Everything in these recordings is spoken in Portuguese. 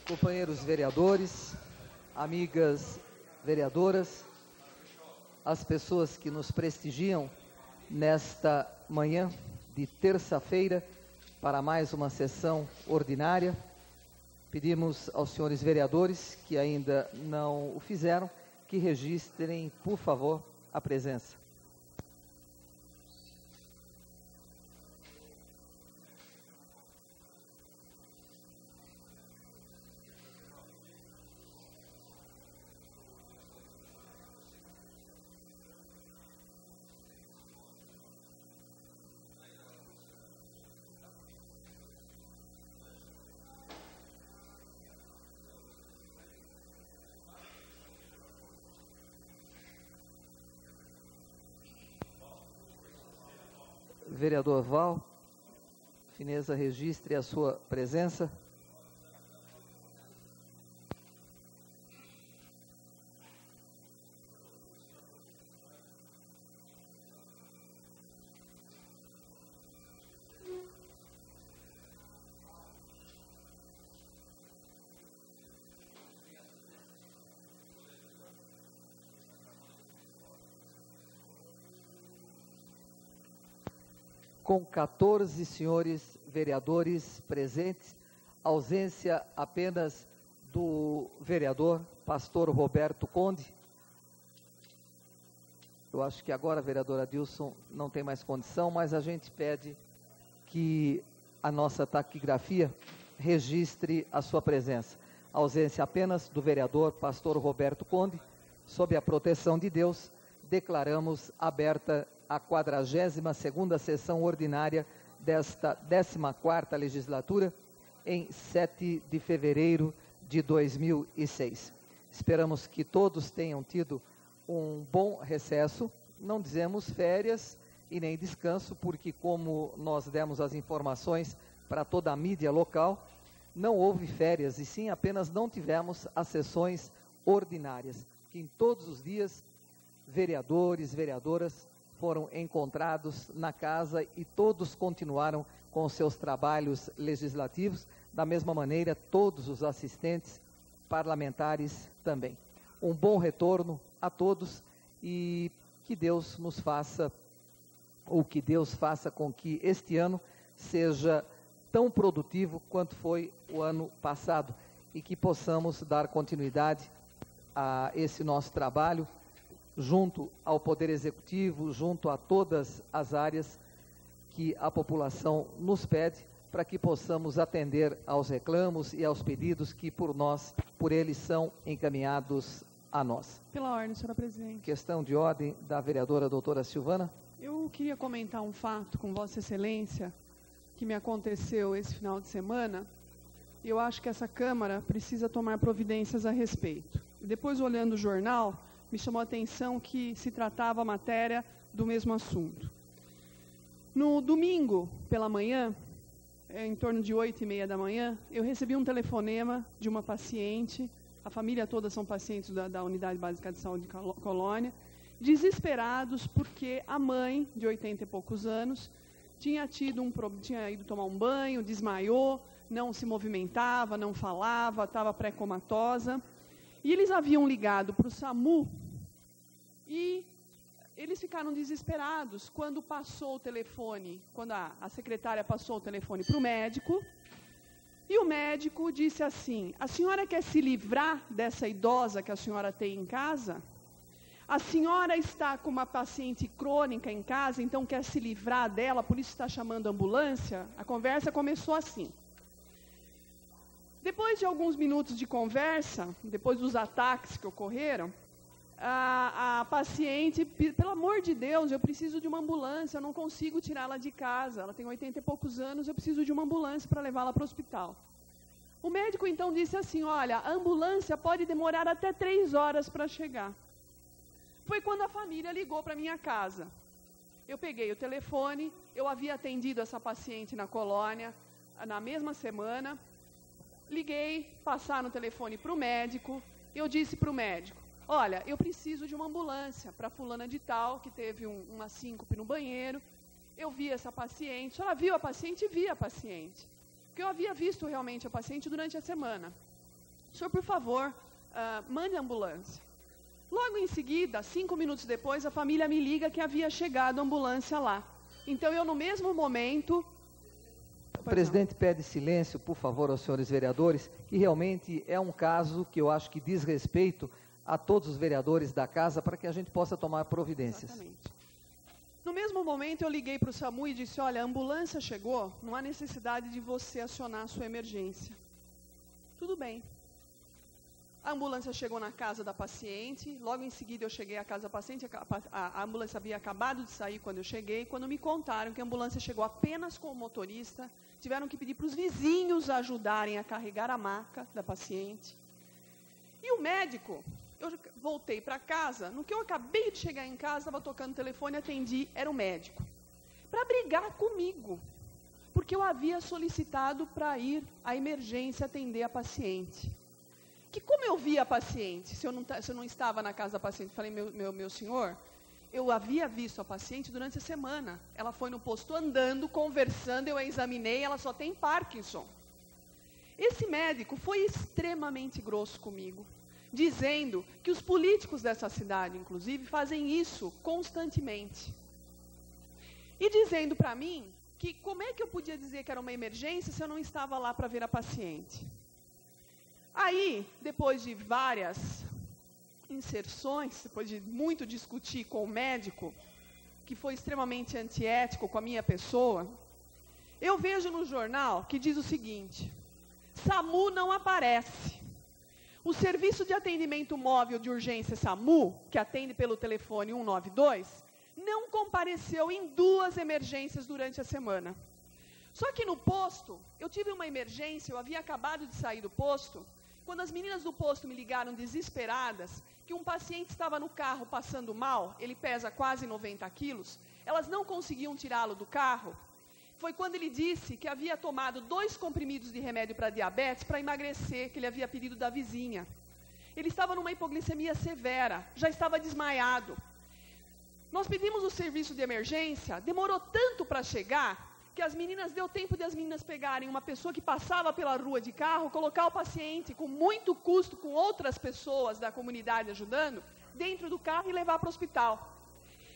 companheiros vereadores, amigas vereadoras, as pessoas que nos prestigiam nesta manhã de terça-feira para mais uma sessão ordinária. Pedimos aos senhores vereadores que ainda não o fizeram, que registrem, por favor, a presença. Vereador Val, Fineza, registre a sua presença. Com 14 senhores vereadores presentes, ausência apenas do vereador pastor Roberto Conde. Eu acho que agora, vereador Adilson, não tem mais condição, mas a gente pede que a nossa taquigrafia registre a sua presença. Ausência apenas do vereador pastor Roberto Conde. Sob a proteção de Deus, declaramos aberta a 42ª sessão ordinária desta 14ª legislatura, em 7 de fevereiro de 2006. Esperamos que todos tenham tido um bom recesso, não dizemos férias e nem descanso, porque como nós demos as informações para toda a mídia local, não houve férias, e sim apenas não tivemos as sessões ordinárias, que em todos os dias, vereadores, vereadoras, foram encontrados na casa e todos continuaram com seus trabalhos legislativos, da mesma maneira todos os assistentes parlamentares também. Um bom retorno a todos e que Deus nos faça, ou que Deus faça com que este ano seja tão produtivo quanto foi o ano passado e que possamos dar continuidade a esse nosso trabalho, junto ao Poder Executivo, junto a todas as áreas que a população nos pede, para que possamos atender aos reclamos e aos pedidos que por eles são encaminhados a nós. Pela ordem, senhora presidente. Questão de ordem da vereadora doutora Silvana. Eu queria comentar um fato com Vossa Excelência, que me aconteceu esse final de semana. Eu acho que essa Câmara precisa tomar providências a respeito. Depois, olhando o jornal, me chamou a atenção que se tratava a matéria do mesmo assunto. No domingo, pela manhã, em torno de 8h30 da manhã, eu recebi um telefonema de uma paciente, a família toda são pacientes da Unidade Básica de Saúde de Colônia, desesperados porque a mãe, de 80 e poucos anos, tinha ido tomar um banho, desmaiou, não se movimentava, não falava, estava pré-comatosa. E eles haviam ligado para o SAMU e eles ficaram desesperados quando passou o telefone, quando a secretária passou o telefone para o médico, e o médico disse assim: a senhora quer se livrar dessa idosa que a senhora tem em casa? A senhora está com uma paciente crônica em casa, então quer se livrar dela, por isso está chamando a ambulância? A conversa começou assim. Depois de alguns minutos de conversa, depois dos ataques que ocorreram, a paciente, pelo amor de Deus, eu preciso de uma ambulância, eu não consigo tirá-la de casa, ela tem 80 e poucos anos, eu preciso de uma ambulância para levá-la para o hospital. O médico então disse assim: olha, a ambulância pode demorar até 3 horas para chegar. Foi quando a família ligou para minha casa. Eu peguei o telefone, eu havia atendido essa paciente na colônia, na mesma semana. Liguei, passaram o telefone para o médico, eu disse para o médico: olha, eu preciso de uma ambulância para fulana de tal, que teve uma síncope no banheiro. Eu vi essa paciente, a senhora viu a paciente? Vi a paciente. porque eu havia visto realmente a paciente durante a semana. Senhor, por favor, mande a ambulância. Logo em seguida, 5 minutos depois, a família me liga que havia chegado a ambulância lá. Então, eu no mesmo momento... O presidente pede silêncio, por favor, aos senhores vereadores, que realmente é um caso que eu acho que diz respeito a todos os vereadores da casa, para que a gente possa tomar providências. Exatamente. No mesmo momento, eu liguei para o SAMU e disse, olha, a ambulância chegou, não há necessidade de você acionar a sua emergência. Tudo bem. A ambulância chegou na casa da paciente, logo em seguida eu cheguei à casa da paciente, a ambulância havia acabado de sair quando eu cheguei, quando me contaram que a ambulância chegou apenas com o motorista, tiveram que pedir para os vizinhos ajudarem a carregar a maca da paciente. E o médico, eu voltei para casa, no que eu acabei de chegar em casa, estava tocando o telefone, atendi, era o médico, para brigar comigo, porque eu havia solicitado para ir à emergência atender a paciente. Que como eu vi a paciente, se eu não estava na casa da paciente, falei, meu senhor, eu havia visto a paciente durante a semana. Ela foi no posto andando, conversando, eu a examinei, ela só tem Parkinson. Esse médico foi extremamente grosso comigo, dizendo que os políticos dessa cidade, inclusive, fazem isso constantemente. E dizendo para mim que como é que eu podia dizer que era uma emergência se eu não estava lá para ver a paciente. Aí, depois de várias inserções, depois de muito discutir com o médico, que foi extremamente antiético com a minha pessoa, eu vejo no jornal que diz o seguinte, SAMU não aparece. O Serviço de Atendimento Móvel de Urgência SAMU, que atende pelo telefone 192, não compareceu em 2 emergências durante a semana. Só que no posto, eu tive uma emergência, eu havia acabado de sair do posto, quando as meninas do posto me ligaram desesperadas, que um paciente estava no carro passando mal, ele pesa quase 90 quilos, elas não conseguiam tirá-lo do carro, foi quando ele disse que havia tomado 2 comprimidos de remédio para diabetes para emagrecer, que ele havia pedido da vizinha. Ele estava numa hipoglicemia severa, já estava desmaiado. Nós pedimos o serviço de emergência, demorou tanto para chegar, que as meninas, deu tempo de as meninas pegarem uma pessoa que passava pela rua de carro, colocar o paciente com muito custo, com outras pessoas da comunidade ajudando, dentro do carro e levar para o hospital.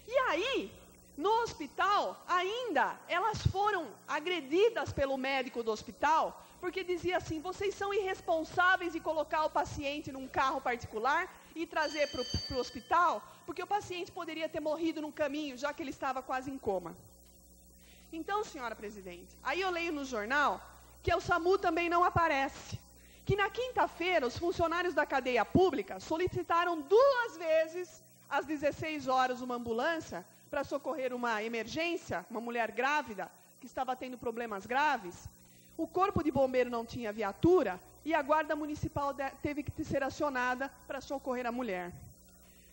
E aí, no hospital, ainda, elas foram agredidas pelo médico do hospital, porque dizia assim, vocês são irresponsáveis de colocar o paciente num carro particular e trazer para o hospital, porque o paciente poderia ter morrido no caminho, já que ele estava quase em coma. Então, senhora presidente, aí eu leio no jornal que o SAMU também não aparece. Que na quinta-feira, os funcionários da cadeia pública solicitaram 2 vezes, às 16 horas, uma ambulância para socorrer uma emergência, uma mulher grávida, que estava tendo problemas graves. O corpo de bombeiro não tinha viatura e a guarda municipal teve que ser acionada para socorrer a mulher.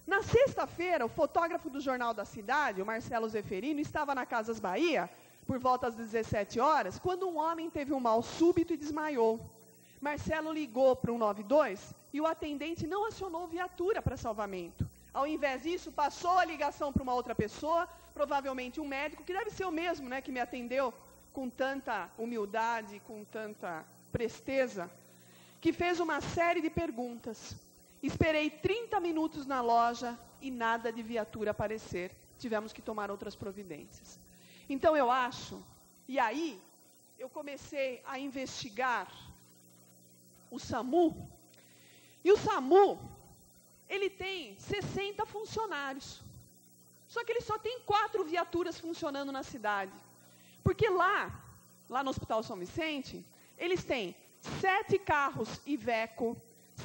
Na sexta-feira, o fotógrafo do Jornal da Cidade, o Marcelo Zeferino, estava na Casas Bahia, por volta das 17 horas, quando um homem teve um mal súbito e desmaiou. Marcelo ligou para o 192 e o atendente não acionou viatura para salvamento. Ao invés disso, passou a ligação para uma outra pessoa, provavelmente um médico, que deve ser o mesmo, né, que me atendeu com tanta humildade, com tanta presteza, que fez uma série de perguntas. Esperei 30 minutos na loja e nada de viatura aparecer. Tivemos que tomar outras providências. Então eu acho, e aí eu comecei a investigar o SAMU, e o SAMU, ele tem 60 funcionários, só que ele só tem 4 viaturas funcionando na cidade, porque lá no Hospital São Vicente, eles têm 7 carros Iveco,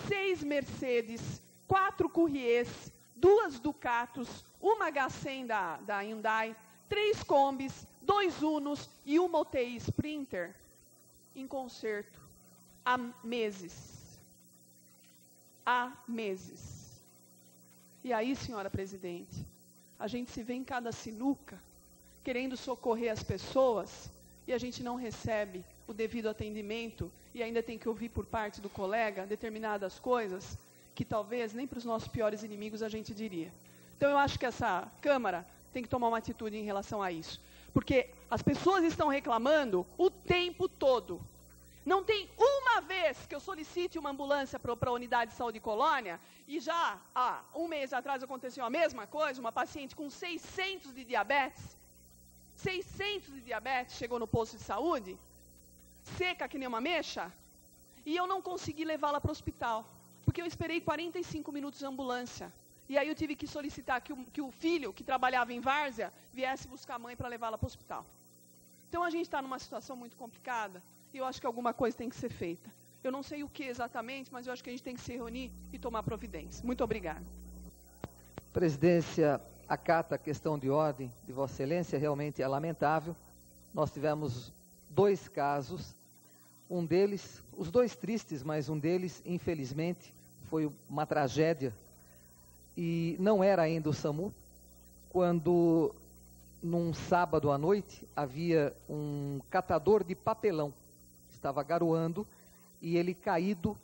6 Mercedes, 4 Couriers, 2 Ducatos, uma Gacen da Hyundai, 3 Kombis, 2 Unos e uma UTI Sprinter em conserto há meses. Há meses. E aí, senhora presidente, a gente se vê em cada sinuca, querendo socorrer as pessoas, e a gente não recebe o devido atendimento, e ainda tem que ouvir por parte do colega determinadas coisas, que talvez nem para os nossos piores inimigos a gente diria. Então eu acho que essa Câmara tem que tomar uma atitude em relação a isso. Porque as pessoas estão reclamando o tempo todo. Não tem uma vez que eu solicite uma ambulância para a unidade de saúde Colônia, e já há um mês atrás aconteceu a mesma coisa, uma paciente com 600 de diabetes, chegou no posto de saúde, seca que nem uma mexa, e eu não consegui levá-la para o hospital, porque eu esperei 45 minutos de ambulância. E aí eu tive que solicitar que o filho, que trabalhava em várzea, viesse buscar a mãe para levá-la para o hospital. Então a gente está numa situação muito complicada, e eu acho que alguma coisa tem que ser feita. Eu não sei o que exatamente, mas eu acho que a gente tem que se reunir e tomar providência. Muito obrigada. Presidência acata a questão de ordem de Vossa Excelência, realmente é lamentável. Nós tivemos 2 casos, um deles, os 2 tristes, mas um deles, infelizmente, foi uma tragédia, e não era ainda o SAMU, quando, num sábado à noite, havia um catador de papelão, estava garoando, e ele caído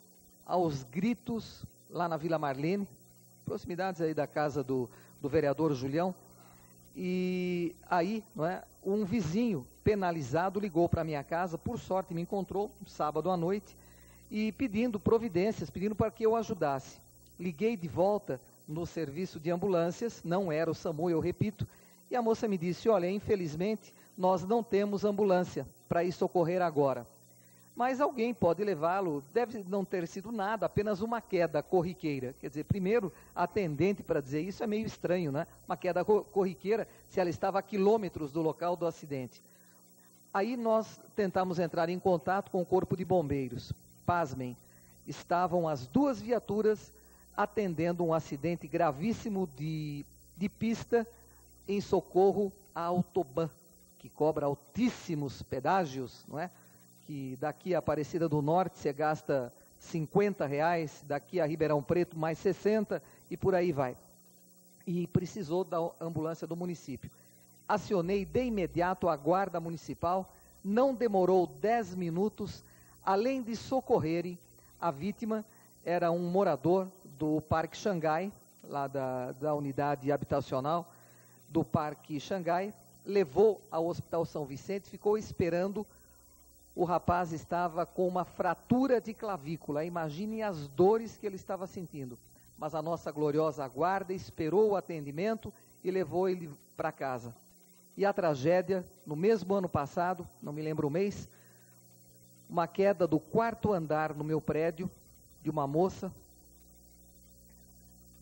aos gritos, lá na Vila Marlene, proximidades aí da casa do vereador Julião, e aí, não é, um vizinho penalizado ligou para a minha casa, por sorte me encontrou, um sábado à noite, e pedindo providências, pedindo para que eu ajudasse. Liguei de volta no serviço de ambulâncias, não era o SAMU, eu repito, e a moça me disse, olha, infelizmente, nós não temos ambulância para ir socorrer agora. Mas alguém pode levá-lo, deve não ter sido nada, apenas uma queda corriqueira. Quer dizer, primeiro, atendente para dizer isso é meio estranho, né? Uma queda corriqueira, se ela estava a quilômetros do local do acidente. Aí nós tentamos entrar em contato com o Corpo de Bombeiros. Pasmem, estavam as 2 viaturas atendendo um acidente gravíssimo de pista em socorro à Autoban, que cobra altíssimos pedágios, não é? Que daqui a Aparecida do Norte você gasta R$50, daqui a Ribeirão Preto mais 60 e por aí vai. E precisou da ambulância do município. Acionei de imediato a guarda municipal, não demorou 10 minutos, além de socorrerem a vítima, era um morador do Parque Xangai, lá da unidade habitacional do Parque Xangai, levou ao Hospital São Vicente, ficou esperando. O rapaz estava com uma fratura de clavícula, imaginem as dores que ele estava sentindo. Mas a nossa gloriosa guarda esperou o atendimento e levou ele para casa. E a tragédia, no mesmo ano passado, não me lembro o mês, uma queda do 4º andar no meu prédio, de uma moça,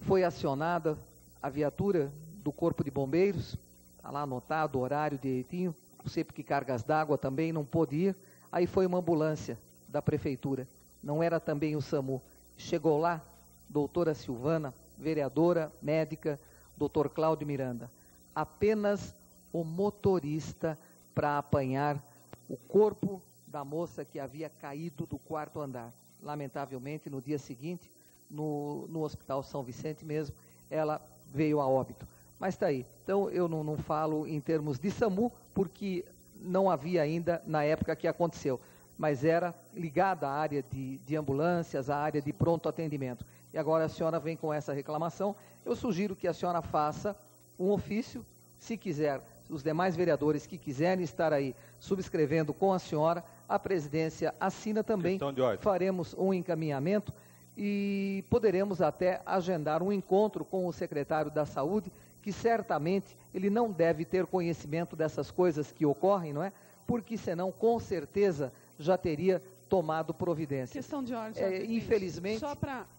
foi acionada a viatura do Corpo de Bombeiros, está lá anotado o horário direitinho, não sei porque cargas d'água também não pôde ir. Aí foi uma ambulância da prefeitura, não era também o SAMU. Chegou lá, doutora Silvana, vereadora, médica, doutor Cláudio Miranda. Apenas o motorista para apanhar o corpo da moça que havia caído do 4º andar. Lamentavelmente, no dia seguinte, no Hospital São Vicente mesmo, ela veio a óbito. Mas está aí. Então, eu não falo em termos de SAMU, porque não havia ainda na época que aconteceu, mas era ligada à área de ambulâncias, à área de pronto atendimento. E agora a senhora vem com essa reclamação. Eu sugiro que a senhora faça um ofício, se quiser, os demais vereadores que quiserem estar aí subscrevendo com a senhora, a presidência assina também, faremos um encaminhamento e poderemos até agendar um encontro com o secretário da Saúde, que certamente ele não deve ter conhecimento dessas coisas que ocorrem, não é? Porque senão, com certeza, já teria tomado providências. Questão de ordem. Infelizmente,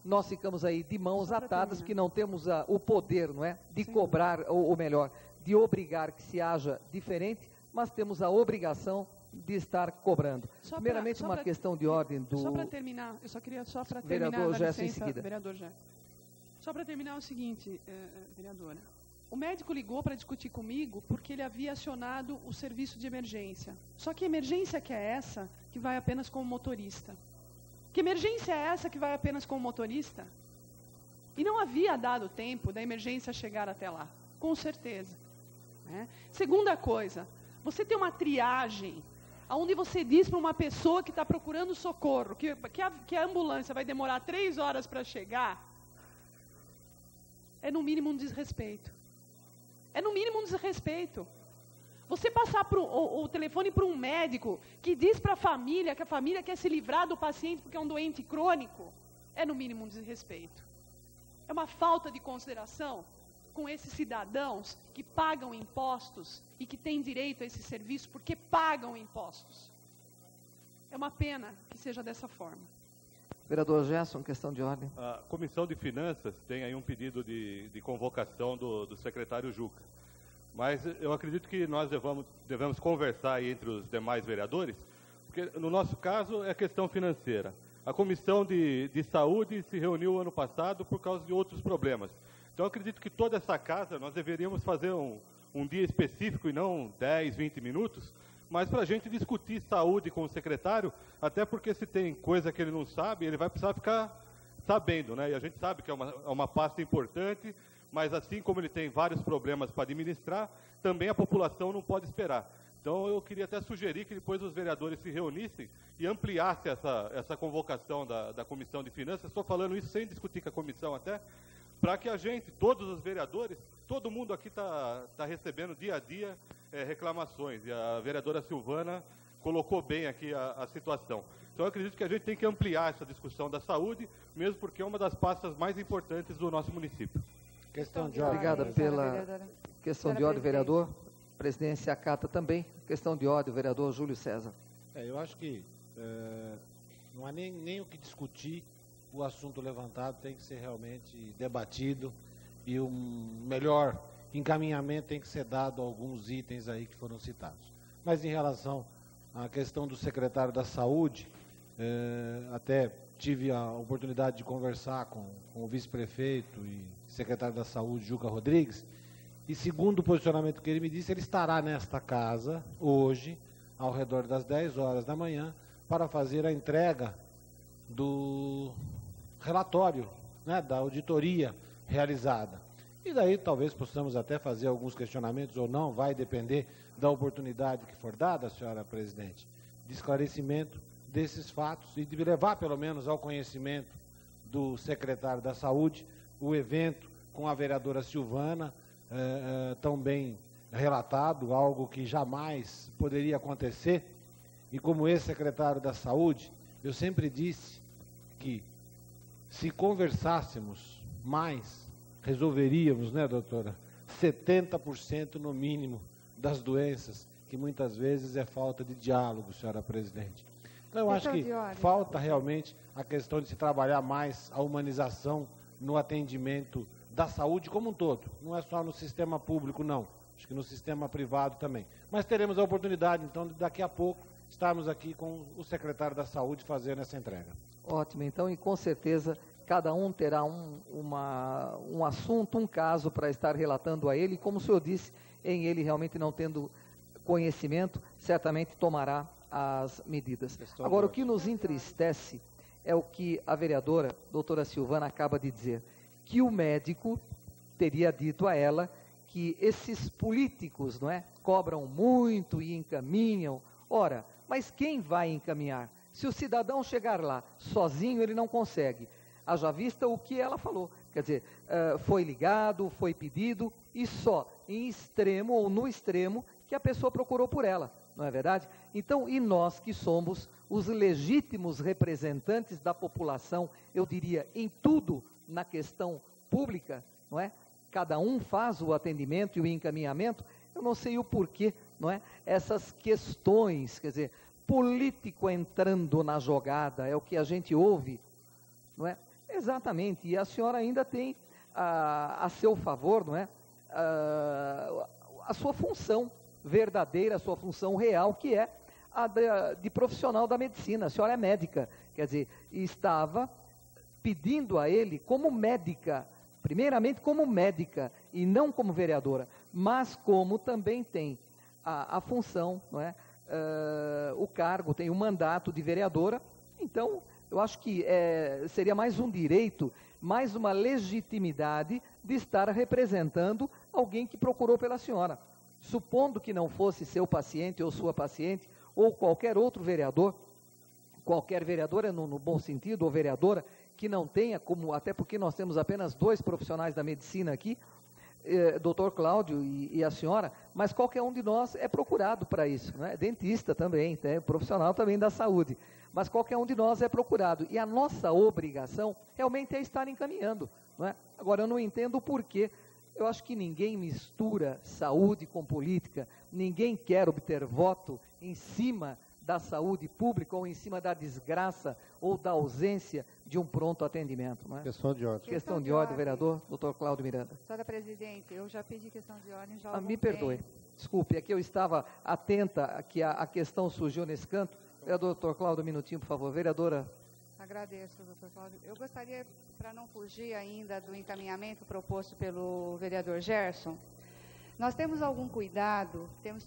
nós ficamos aí de mãos atadas, porque não temos o poder, não é? De cobrar, ou melhor, de obrigar que se haja diferente, mas temos a obrigação de estar cobrando. Primeiramente, uma questão de ordem do... Só para terminar, eu só queria, vereador Gerson em seguida. Vereador Gerson. Só para terminar o seguinte, vereadora. O médico ligou para discutir comigo porque ele havia acionado o serviço de emergência. Só que emergência que é essa que vai apenas com o motorista? Que emergência é essa que vai apenas com o motorista? E não havia dado tempo da emergência chegar até lá, com certeza. Né? Segunda coisa, você tem uma triagem, onde você diz para uma pessoa que está procurando socorro, que a ambulância vai demorar 3 horas para chegar, é no mínimo um desrespeito. É no mínimo um desrespeito. Você passar o telefone para um médico que diz para a família que a família quer se livrar do paciente porque é um doente crônico, é no mínimo um desrespeito. É uma falta de consideração com esses cidadãos que pagam impostos e que têm direito a esse serviço porque pagam impostos. É uma pena que seja dessa forma. Vereador Gerson, questão de ordem. A Comissão de Finanças tem aí um pedido de convocação do secretário Juca. Mas eu acredito que nós devemos conversar aí entre os demais vereadores, porque no nosso caso é questão financeira. A Comissão de Saúde se reuniu ano passado por causa de outros problemas. Então eu acredito que toda essa casa nós deveríamos fazer um dia específico e não 10, 20 minutos, mas para a gente discutir saúde com o secretário, até porque se tem coisa que ele não sabe, ele vai precisar ficar sabendo, né? E a gente sabe que é uma pasta importante, mas assim como ele tem vários problemas para administrar, também a população não pode esperar. Então eu queria até sugerir que depois os vereadores se reunissem e ampliassem essa convocação da Comissão de Finanças. Estou falando isso sem discutir com a comissão até, para que a gente, todos os vereadores, todo mundo aqui está recebendo dia a dia reclamações. E a vereadora Silvana colocou bem aqui a situação. Então eu acredito que a gente tem que ampliar essa discussão da saúde, mesmo porque é uma das pastas mais importantes do nosso município. Questão de ordem. Obrigada pela questão de ordem, vereador. A presidência acata também. Questão de ordem, vereador Júlio César. Eu acho que não há nem o que discutir. O assunto levantado tem que ser realmente debatido e um melhor encaminhamento tem que ser dado a alguns itens aí que foram citados. Mas em relação à questão do secretário da Saúde, até tive a oportunidade de conversar com o vice-prefeito e secretário da Saúde, Juca Rodrigues, e segundo o posicionamento que ele me disse, ele estará nesta casa hoje, ao redor das 10 horas da manhã, para fazer a entrega do relatório, né, da auditoria realizada. E daí talvez possamos até fazer alguns questionamentos ou não, vai depender da oportunidade que for dada, senhora presidente, de esclarecimento desses fatos e de levar pelo menos ao conhecimento do secretário da Saúde o evento com a vereadora Silvana, tão bem relatado, algo que jamais poderia acontecer. E como ex-secretário da Saúde, eu sempre disse que se conversássemos mais, resolveríamos, né, doutora, 70% no mínimo das doenças, que muitas vezes é falta de diálogo, senhora presidente. Então, eu acho que falta realmente a questão de se trabalhar mais a humanização no atendimento da saúde como um todo. Não é só no sistema público, não. Acho que no sistema privado também. Mas teremos a oportunidade, então, de daqui a pouco estarmos aqui com o secretário da Saúde fazendo essa entrega. Ótimo, então, e com certeza cada um terá um assunto, um caso para estar relatando a ele, e como o senhor disse, em ele realmente não tendo conhecimento, certamente tomará as medidas. Agora, o que nos entristece é o que a vereadora, doutora Silvana, acaba de dizer, que o médico teria dito a ela que esses políticos, não é, cobram muito e encaminham. Ora, mas quem vai encaminhar? Se o cidadão chegar lá sozinho, ele não consegue. Haja vista o que ela falou. Quer dizer, foi ligado, foi pedido, e só em extremo ou no extremo que a pessoa procurou por ela, não é verdade? Então, e nós que somos os legítimos representantes da população, eu diria, em tudo na questão pública, não é? Cada um faz o atendimento e o encaminhamento, eu não sei o porquê, não é? Essas questões, quer dizer, político entrando na jogada, é o que a gente ouve, não é? Exatamente, e a senhora ainda tem a seu favor, não é? A sua função verdadeira, a sua função real, que é a de profissional da medicina. A senhora é médica, quer dizer, estava pedindo a ele como médica, primeiramente como médica e não como vereadora, mas como também tem a função, não é? O cargo, tem o mandato de vereadora. Então, eu acho que seria mais um direito, mais uma legitimidade de estar representando alguém que procurou pela senhora. Supondo que não fosse seu paciente ou sua paciente, ou qualquer outro vereador, qualquer vereadora no bom sentido, ou vereadora, que não tenha, como, até porque nós temos apenas 2 profissionais da medicina aqui, doutor Cláudio e a senhora, mas qualquer um de nós é procurado para isso, né? Dentista também, né? Profissional também da saúde, mas qualquer um de nós é procurado, e a nossa obrigação realmente é estar encaminhando, não é? Agora, eu não entendo o porquê. Eu acho que ninguém mistura saúde com política, ninguém quer obter voto em cima da saúde pública ou em cima da desgraça ou da ausência de um pronto atendimento. Não é? Questão de ordem. Questão de ordem, vereador, doutor Cláudio Miranda. Senhora presidente, eu já pedi questão de ordem já há algum Me perdoe, tempo. desculpe, é que eu estava atenta que a questão surgiu nesse canto. Vereador, doutor Cláudio, um minutinho, por favor. Vereadora. Agradeço, doutor Cláudio. Eu gostaria, para não fugir ainda do encaminhamento proposto pelo vereador Gerson, nós temos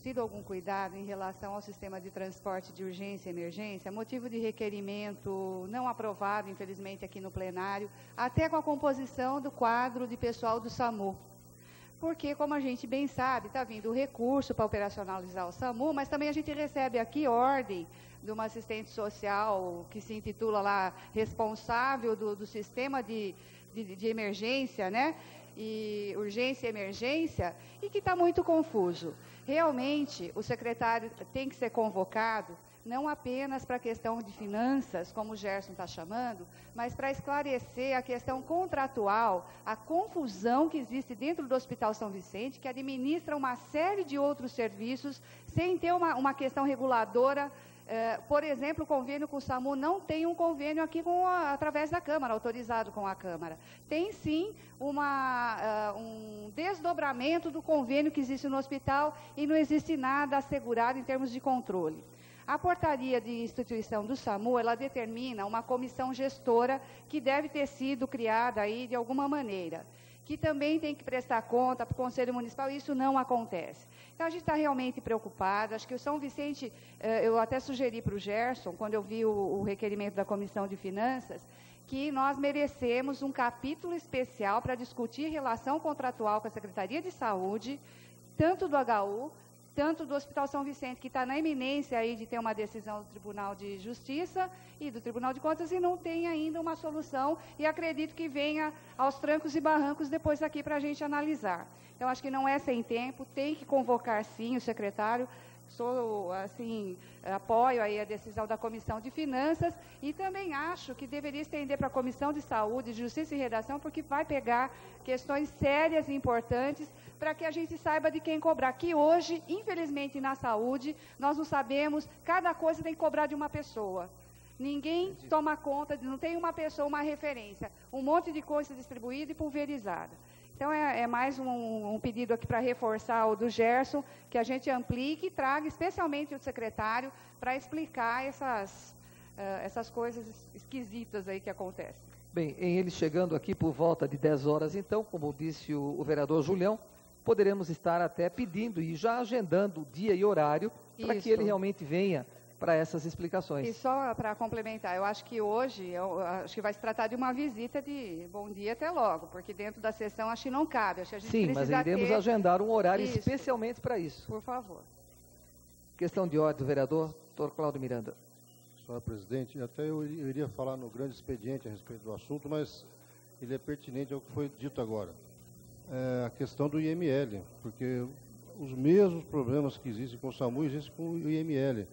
tido algum cuidado em relação ao sistema de transporte de urgência e emergência, motivo de requerimento não aprovado, infelizmente, aqui no plenário, até com a composição do quadro de pessoal do SAMU. Porque, como a gente bem sabe, está vindo o recurso para operacionalizar o SAMU, mas também a gente recebe aqui ordem de uma assistente social que se intitula lá responsável do sistema de emergência, né? E urgência e emergência, e que está muito confuso. Realmente, o secretário tem que ser convocado, não apenas para a questão de finanças, como o Gerson está chamando, mas para esclarecer a questão contratual, a confusão que existe dentro do Hospital São Vicente, que administra uma série de outros serviços, sem ter uma questão reguladora. Por exemplo, o convênio com o SAMU não tem um convênio aqui através da Câmara, autorizado com a Câmara. Tem sim um desdobramento do convênio que existe no hospital e não existe nada assegurado em termos de controle. A portaria de instituição do SAMU, ela determina uma comissão gestora que deve ter sido criada aí de alguma maneira, que também tem que prestar conta para o Conselho Municipal, e isso não acontece. Então, a gente está realmente preocupado. Acho que o São Vicente, eu até sugeri para o Gerson, quando eu vi o requerimento da Comissão de Finanças, que nós merecemos um capítulo especial para discutir relação contratual com a Secretaria de Saúde, tanto do HU, tanto do Hospital São Vicente, que está na iminência aí de ter uma decisão do Tribunal de Justiça e do Tribunal de Contas, e não tem ainda uma solução, e acredito que venha aos trancos e barrancos depois aqui para a gente analisar. Então, acho que não é sem tempo, tem que convocar sim o secretário. Apoio aí a decisão da Comissão de Finanças, e também acho que deveria estender para a Comissão de Saúde, Justiça e Redação, porque vai pegar questões sérias e importantes para que a gente saiba de quem cobrar. Que hoje, infelizmente, na saúde, nós não sabemos, cada coisa tem que cobrar de uma pessoa. Ninguém toma conta, não tem uma pessoa, uma referência. Um monte de coisa distribuída e pulverizada. Então, é mais um pedido aqui para reforçar o do Gerson, que a gente aplique e traga especialmente o secretário para explicar essas coisas esquisitas aí que acontecem. Bem, em ele chegando aqui por volta de 10 horas, então, como disse o vereador Julião, poderemos estar até pedindo e já agendando o dia e horário para que ele realmente venha para essas explicações. E só para complementar, eu acho que hoje, acho que vai se tratar de uma visita de bom dia até logo, porque dentro da sessão acho que não cabe. Acho que a gente Sim, mas iremos agendar um horário especialmente para isso. Por favor. Questão de ordem do vereador, doutor Cláudio Miranda. Senhora presidente, até eu iria falar no grande expediente a respeito do assunto, mas ele é pertinente ao que foi dito agora. A questão do IML, porque os mesmos problemas que existem com o SAMU existem com o IML.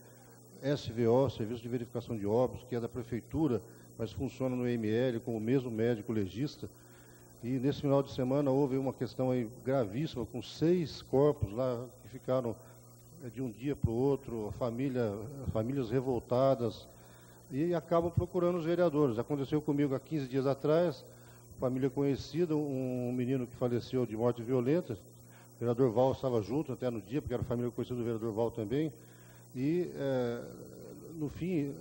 SVO, Serviço de Verificação de Óbitos, que é da Prefeitura, mas funciona no IML com o mesmo médico legista. E nesse final de semana houve uma questão aí gravíssima, com 6 corpos lá que ficaram de um dia para o outro, famílias revoltadas, e acabam procurando os vereadores. Aconteceu comigo há 15 dias atrás, família conhecida, um menino que faleceu de morte violenta. O vereador Val estava junto até no dia, porque era família conhecida do vereador Val também. E, no fim,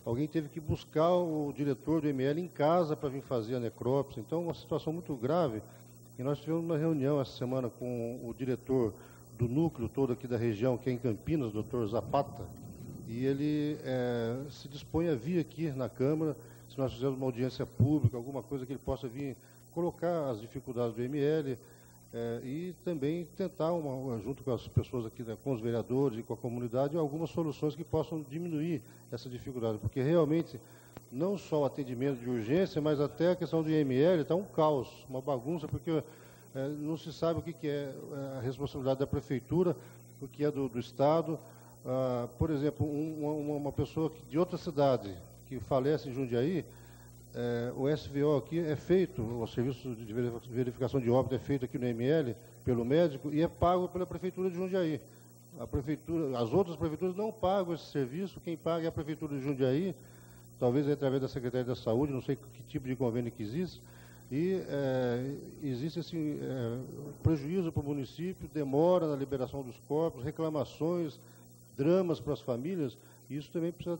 alguém teve que buscar o diretor do IML em casa para vir fazer a necrópsia. Então, uma situação muito grave. E nós tivemos uma reunião essa semana com o diretor do núcleo todo aqui da região, que é em Campinas, o doutor Zapata, e ele se dispõe a vir aqui na Câmara, se nós fizermos uma audiência pública, alguma coisa que ele possa vir colocar as dificuldades do IML, e também tentar, junto com as pessoas aqui, com os vereadores e com a comunidade, algumas soluções que possam diminuir essa dificuldade, porque realmente não só o atendimento de urgência, mas até a questão do IML está um caos, uma bagunça, porque não se sabe o que é a responsabilidade da prefeitura, o que é do Estado. Por exemplo, uma pessoa de outra cidade que falece em Jundiaí, o SVO aqui é feito, o serviço de verificação de óbito é feito aqui no ML, pelo médico, e é pago pela prefeitura de Jundiaí. As outras prefeituras não pagam esse serviço, quem paga é a prefeitura de Jundiaí, talvez através da Secretaria da Saúde, não sei que tipo de convênio que existe, e existe assim, prejuízo para o município, demora na liberação dos corpos, reclamações, dramas para as famílias. Isso também precisa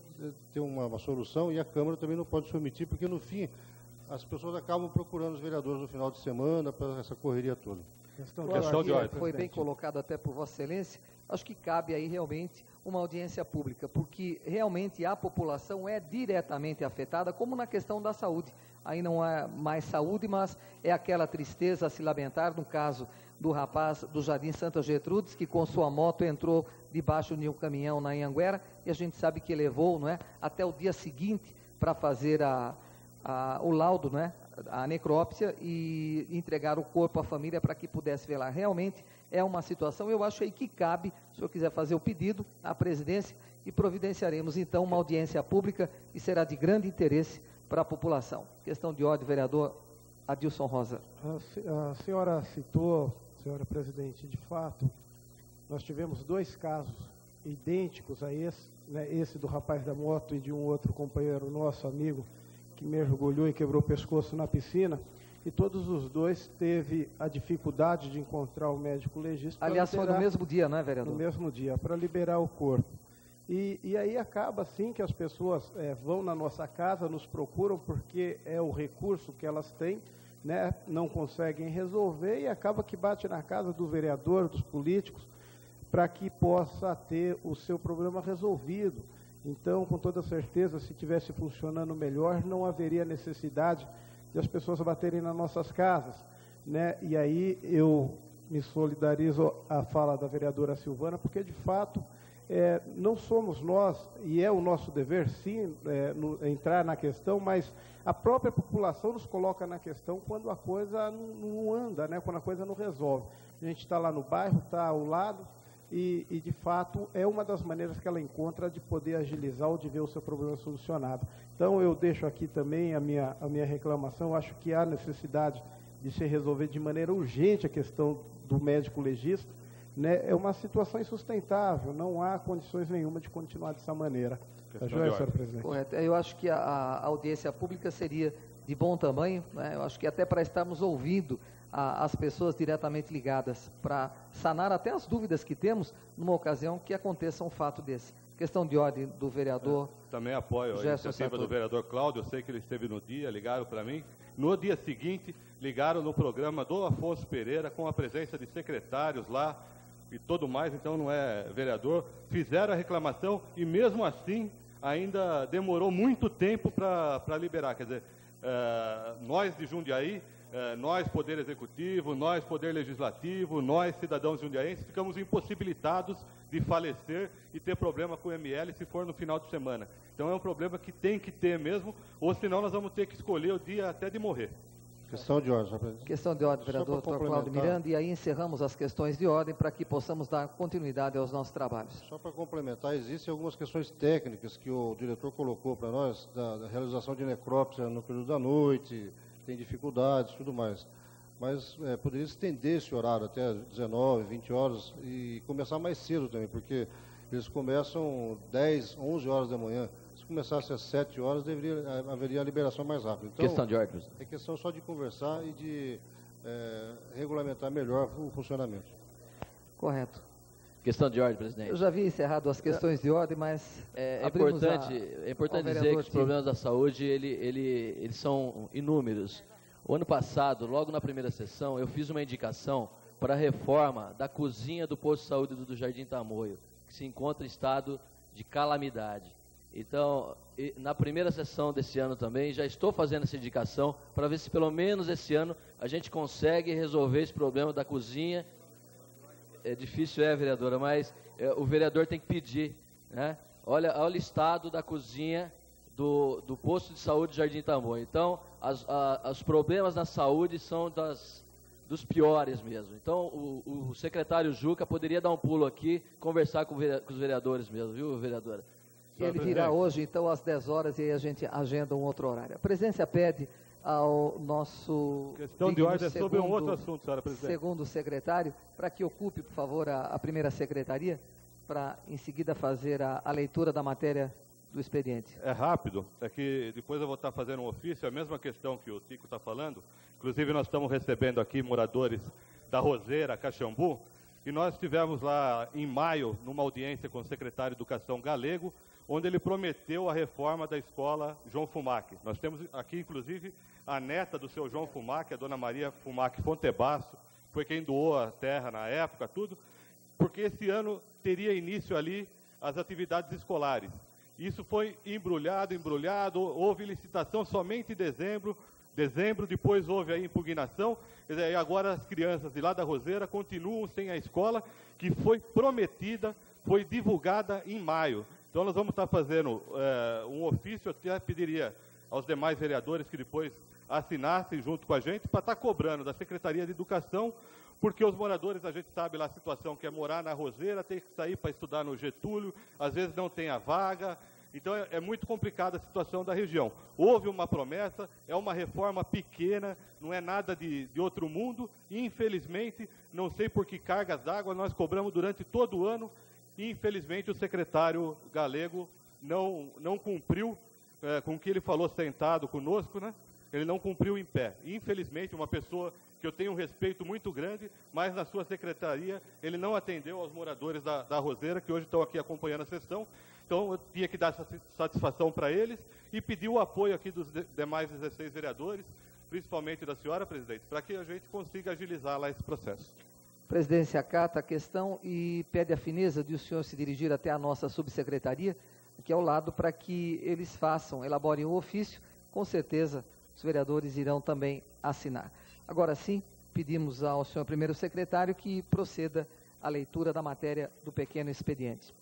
ter uma solução, e a Câmara também não pode se omitir, porque no fim as pessoas acabam procurando os vereadores no final de semana para essa correria toda. Questão de ordem. Foi bem colocado até por Vossa Excelência. Acho que cabe aí realmente uma audiência pública, porque realmente a população é diretamente afetada, como na questão da saúde. Aí não é mais saúde, mas é aquela tristeza a se lamentar, no caso do rapaz do Jardim Santa Gertrudes, que com sua moto entrou debaixo de um caminhão na Anhanguera, e a gente sabe que levou, não é, até o dia seguinte para fazer o laudo, não é, a necrópsia, e entregar o corpo à família para que pudesse velar. Realmente é uma situação, eu acho aí que cabe, se o senhor quiser fazer o pedido à presidência, e providenciaremos então uma audiência pública que será de grande interesse para a população. Questão de ordem, vereador Adilson Rosa. A senhora citou, senhora presidente, de fato, nós tivemos 2 casos idênticos a esse, né, esse do rapaz da moto e de um outro companheiro nosso, amigo, que mergulhou e quebrou o pescoço na piscina, e todos os 2 teve a dificuldade de encontrar o médico legista. Aliás, foi no mesmo dia, não é, vereador? No mesmo dia, para liberar o corpo. E aí acaba, assim, que as pessoas vão na nossa casa, nos procuram, porque é o recurso que elas têm, né, não conseguem resolver, e acaba que bate na casa do vereador, dos políticos, para que possa ter o seu problema resolvido. Então, com toda certeza, se tivesse funcionando melhor, não haveria necessidade de as pessoas baterem nas nossas casas, né? E aí eu me solidarizo à fala da vereadora Silvana, porque, de fato, não somos nós, e é o nosso dever, sim, entrar na questão, mas a própria população nos coloca na questão quando a coisa não anda, né? Quando a coisa não resolve. A gente está lá no bairro, está ao lado, e, de fato, é uma das maneiras que ela encontra de poder agilizar ou de ver o seu problema solucionado. Então, eu deixo aqui também a minha reclamação. Eu acho que há necessidade de se resolver de maneira urgente a questão do médico legista, né? É uma situação insustentável, não há condições nenhuma de continuar dessa maneira. Tá joia, senhor presidente? Correto. Eu acho que a audiência pública seria de bom tamanho, né? Eu acho que até para estarmos ouvindo as pessoas diretamente ligadas, para sanar até as dúvidas que temos numa ocasião que aconteça um fato desse. Questão de ordem do vereador. Também apoio a iniciativa do vereador Cláudio, eu sei que ele esteve no dia, ligaram para mim. No dia seguinte, ligaram no programa do Afonso Pereira, com a presença de secretários lá e tudo mais, então não é vereador. Fizeram a reclamação e mesmo assim ainda demorou muito tempo para liberar. Quer dizer, nós de Jundiaí, nós, Poder Executivo, nós, Poder Legislativo, nós, cidadãos jundiaenses, ficamos impossibilitados de falecer e ter problema com o ML se for no final de semana. Então é um problema que tem que ter mesmo, ou senão nós vamos ter que escolher o dia até de morrer. Questão de ordem, senhor presidente. Questão de ordem, vereador Dr. Cláudio Miranda, e aí encerramos as questões de ordem para que possamos dar continuidade aos nossos trabalhos. Só para complementar, existem algumas questões técnicas que o diretor colocou para nós, da realização de necrópsia no período da noite, tem dificuldades e tudo mais. Mas poderia estender esse horário até 19, 20 horas e começar mais cedo também, porque eles começam 10, 11 horas da manhã. Se começasse às 7 horas, haveria a liberação mais rápida. Então, questão de ordem. É questão só de conversar e de regulamentar melhor o funcionamento. Correto. Questão de ordem, presidente. Eu já havia encerrado as questões de ordem, mas é importante dizer que os problemas da saúde eles são inúmeros. O ano passado, logo na primeira sessão, eu fiz uma indicação para a reforma da cozinha do posto de saúde do Jardim Tamoio, que se encontra em estado de calamidade. Então, na primeira sessão desse ano também, já estou fazendo essa indicação para ver se pelo menos esse ano a gente consegue resolver esse problema da cozinha. É difícil, vereadora, mas o vereador tem que pedir, né? Olha o estado da cozinha do posto de saúde do Jardim Tamoio. Então, os problemas na saúde são dos piores mesmo. Então, o secretário Juca poderia dar um pulo aqui, conversar com os vereadores mesmo, viu, vereadora? Ele virá hoje, então, às 10 horas, e aí a gente agenda um outro horário. A presidência pede ao nosso... Questão de ordem é sobre um outro assunto, senhora presidente. Segundo secretário, para que ocupe, por favor, a primeira secretaria, para, em seguida, fazer a leitura da matéria do expediente. É rápido, é que depois eu vou estar fazendo um ofício, a mesma questão que o Tico está falando. Inclusive, nós estamos recebendo aqui moradores da Roseira, Caxambu, e nós estivemos lá em maio, numa audiência com o secretário de Educação Galego, onde ele prometeu a reforma da escola João Fumac. Nós temos aqui, inclusive, a neta do seu João Fumac, a dona Maria Fumac Fontebasso, foi quem doou a terra na época, tudo, porque esse ano teria início ali as atividades escolares. Isso foi embrulhado, houve licitação somente em dezembro, depois houve a impugnação, e agora as crianças de lá da Roseira continuam sem a escola, que foi prometida, foi divulgada em maio. Então nós vamos estar fazendo um ofício, eu até pediria aos demais vereadores que depois assinassem junto com a gente, para estar cobrando da Secretaria de Educação, porque os moradores, a gente sabe lá a situação que é morar na Roseira, tem que sair para estudar no Getúlio, às vezes não tem a vaga, então é muito complicada a situação da região. Houve uma promessa, é uma reforma pequena, não é nada de outro mundo, e infelizmente, não sei por que cargas d'água, nós cobramos durante todo o ano, e infelizmente o secretário Galego não cumpriu com o que ele falou sentado conosco, né? Ele não cumpriu em pé. Infelizmente, uma pessoa que eu tenho um respeito muito grande, mas na sua secretaria ele não atendeu aos moradores da Roseira, que hoje estão aqui acompanhando a sessão. Então, eu tinha que dar essa satisfação para eles e pedir o apoio aqui dos demais 16 vereadores, principalmente da senhora, presidente, para que a gente consiga agilizar lá esse processo. A presidência acata a questão e pede a fineza de o senhor se dirigir até a nossa subsecretaria, que é ao lado, para que eles elaborem o ofício. Com certeza, os vereadores irão também assinar. Agora sim, pedimos ao senhor primeiro secretário que proceda à leitura da matéria do pequeno expediente.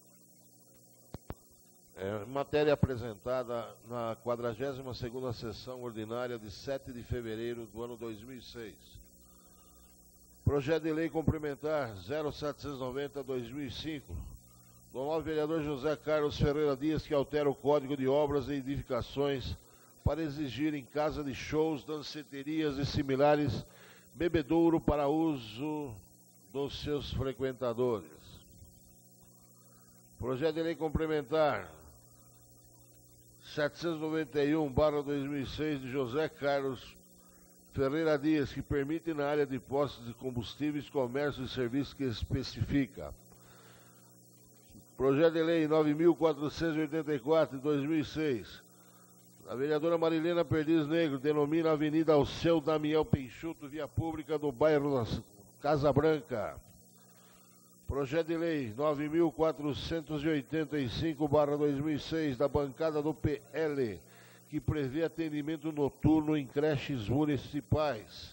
Matéria apresentada na 42ª sessão ordinária de 7 de fevereiro do ano 2006. Projeto de lei complementar 0790/2005, do novo vereador José Carlos Ferreira Dias, que altera o Código de Obras e Edificações para exigir em casa de shows, danceterias e similares bebedouro para uso dos seus frequentadores. Projeto de lei complementar 791/2006, de José Carlos Ferreira Dias, que permite na área de postos de combustíveis, comércio e serviços que especifica. Projeto de lei 9.484, de 2006, a vereadora Marilena Perdiz Negro, denomina a Avenida Alceu Damião Peixoto, via pública do bairro Casa Branca. Projeto de lei 9.485/2006, da bancada do PL, que prevê atendimento noturno em creches municipais.